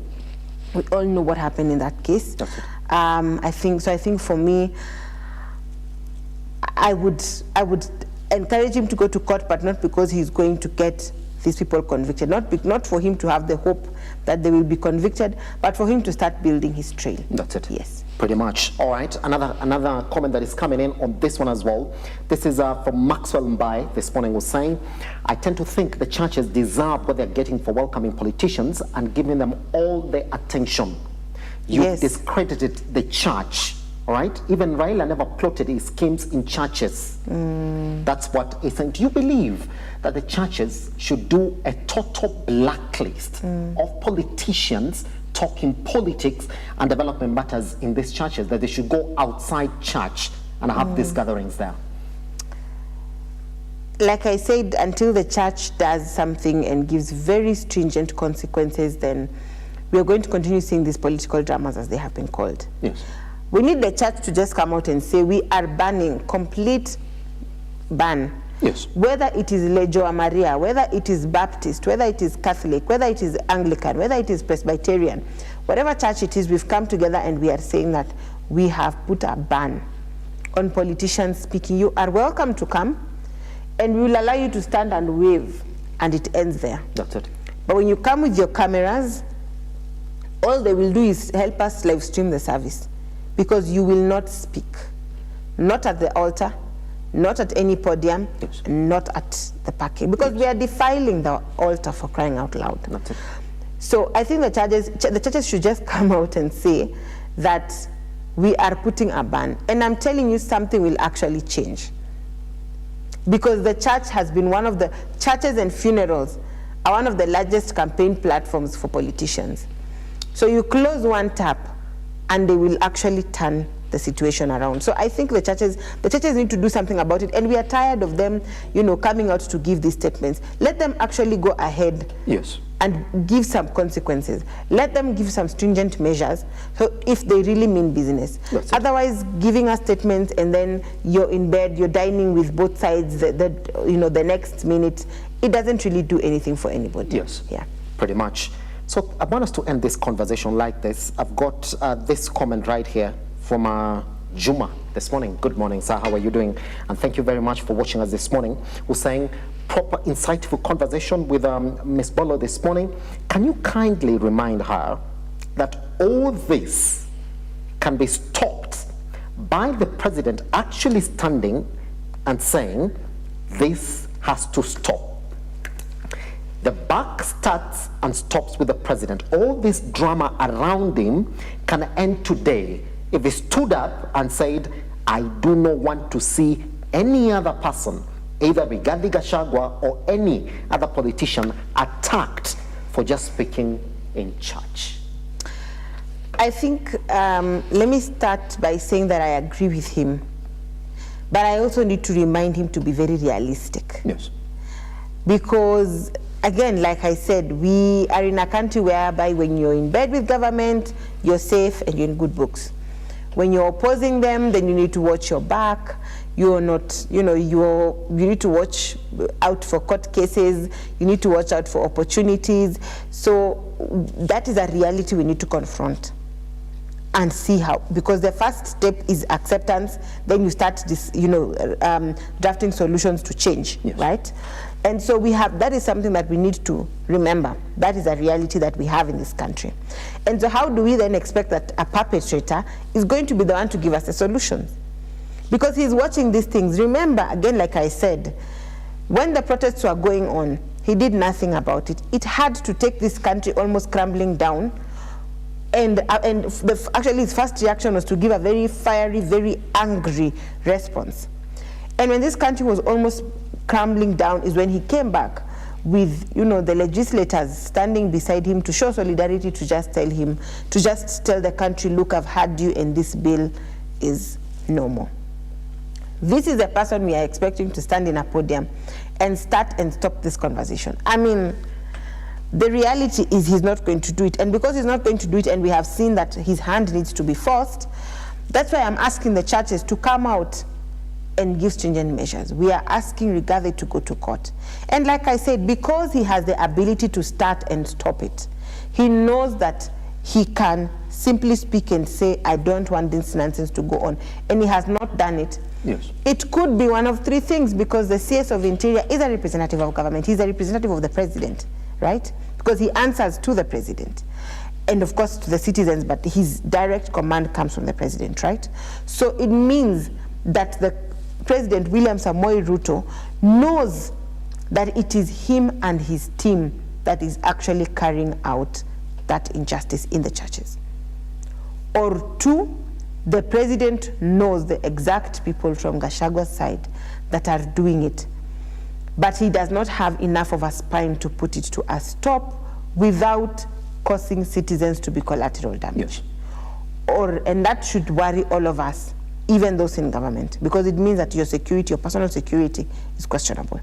we all know what happened in that case. That's it. I think for me, I would encourage him to go to court, but not because he's going to get these people convicted. Not for him to have the hope that they will be convicted, but for him to start building his trail. That's it. Yes. Pretty much. All right. Another comment that is coming in on this one as well. This is from Maxwell Mbai this morning, was saying, I tend to think the churches deserve what they're getting for welcoming politicians and giving them all the attention. You've discredited the church. All right? Even Raila never plotted his schemes in churches. That's what he's saying. Do you believe that the churches should do a total blacklist of politicians talking politics and development matters in these churches, that they should go outside church and have these gatherings there? Like I said, until the church does something and gives very stringent consequences, then we are going to continue seeing these political dramas, as they have been called. Yes. We need the church to just come out and say, we are banning, complete ban. Yes. Whether it is Legio Maria, whether it is Baptist, whether it is Catholic, whether it is Anglican, whether it is Presbyterian, whatever church it is, we've come together and we are saying that we have put a ban on politicians speaking. You are welcome to come, and we will allow you to stand and wave, and it ends there. That's it. But when you come with your cameras, all they will do is help us live stream the service, because you will not speak, not at the altar, not at any podium, not at the parking, because we are defiling the altar, for crying out loud. That's it. So I think the churches should just come out and say that we are putting a ban. And I'm telling you, something will actually change. Because the church has been one of the, churches and funerals are one of the largest campaign platforms for politicians. So you close one tap and they will actually turn the situation around. So I think the churches need to do something about it, and we are tired of them, coming out to give these statements. Let them actually go ahead. Yes. And give some consequences. Let them give some stringent measures, so if they really mean business. Otherwise, giving us statements and then you're in bed, you're dining with both sides, the next minute, it doesn't really do anything for anybody. Yes. Yeah. Pretty much. So I want us to end this conversation like this. I've got this comment right here from Juma this morning. Good morning, sir. How are you doing? And thank you very much for watching us this morning. We're saying proper, insightful conversation with Ms. Bolo this morning. Can you kindly remind her that all this can be stopped by the president actually standing and saying this has to stop? The buck starts and stops with the president. All this drama around him can end today if he stood up and said, I do not want to see any other person, either Rigathi Gachagua or any other politician, attacked for just speaking in church. I think, let me start by saying that I agree with him, but I also need to remind him to be very realistic. Yes. Because, again, like I said, we are in a country whereby when you're in bed with government, you're safe and you're in good books. When you're opposing them, then you need to watch your back. you're not, you need to watch out for court cases, you need to watch out for opportunities. So that is a reality we need to confront and see how, because the first step is acceptance, then you start this, drafting solutions to change, right? And so that is something that we need to remember. That is a reality that we have in this country. And so how do we then expect that a perpetrator is going to be the one to give us the solutions? Because he's watching these things. Remember, again, like I said, when the protests were going on, he did nothing about it. It had to take this country almost crumbling down. And actually his first reaction was to give a very fiery, very angry response. And when this country was almost crumbling down is when he came back with, the legislators standing beside him to show solidarity, to just tell the country, look, I've had you and this bill is no more. This is the person we are expecting to stand in a podium and start and stop this conversation. I mean, the reality is he's not going to do it. And because he's not going to do it, and we have seen that his hand needs to be forced, that's why I'm asking the churches to come out and give stringent measures. We are asking Rigathi to go to court. And like I said, because he has the ability to start and stop it, he knows that he can simply speak and say, I don't want this nonsense to go on. And he has not done it. Yes. It could be one of three things, because the CS of Interior is a representative of government. He's a representative of the president, right? Because he answers to the president. And of course to the citizens, but his direct command comes from the president, right? So it means that the President William Samoei Ruto knows that it is him and his team that is actually carrying out that injustice in the churches. Or two, the president knows the exact people from Gachagua's side that are doing it, but he does not have enough of a spine to put it to a stop without causing citizens to be collateral damage. Yes. And that should worry all of us, even those in government, because it means that your security, your personal security is questionable.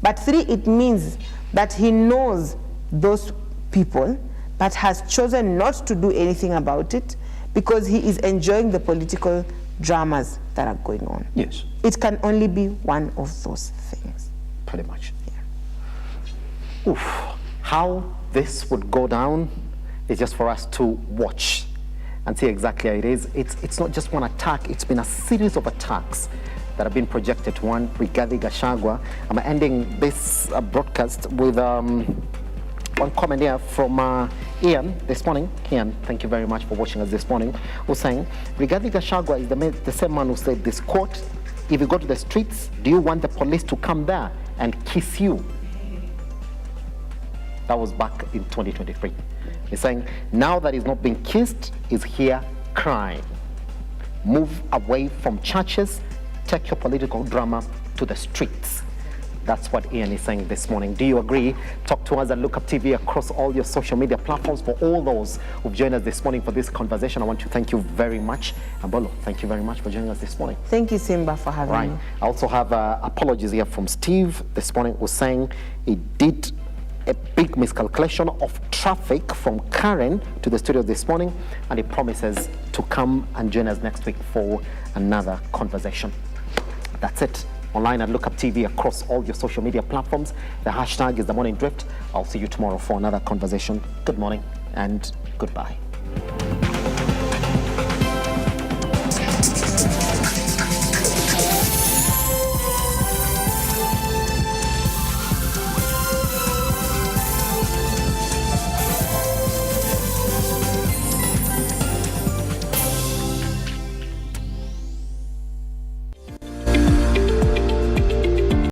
But three, it means that he knows those people, but has chosen not to do anything about it because he is enjoying the political dramas that are going on. Yes. It can only be one of those things. Pretty much. Yeah. Oof. How this would go down is just for us to watch and see exactly how it is. It's not just one attack, it's been a series of attacks that have been projected to one Rigathi Gachagua. I'm ending this broadcast with one comment here from Ian this morning. Ian, thank you very much for watching us this morning. Who's saying, Rigathi Gachagua is the same man who said this quote, if you go to the streets, do you want the police to come there and kiss you? That was back in 2023. He's saying, now that he's not being kissed, he's here crying. Move away from churches, take your political drama to the streets. That's what Ian is saying this morning. Do you agree? Talk to us at Look Up TV across all your social media platforms. For all those who've joined us this morning for this conversation, I want to thank you very much. Ambolo, thank you very much for joining us this morning. Thank you, Simba, for having me. I also have apologies here from Steve this morning, who's saying he did a big miscalculation of traffic from Karen to the studio this morning, and he promises to come and join us next week for another conversation. That's it. Online at Look Up TV across all your social media platforms. The hashtag is The Morning Drift. I'll see you tomorrow for another conversation. Good morning and goodbye.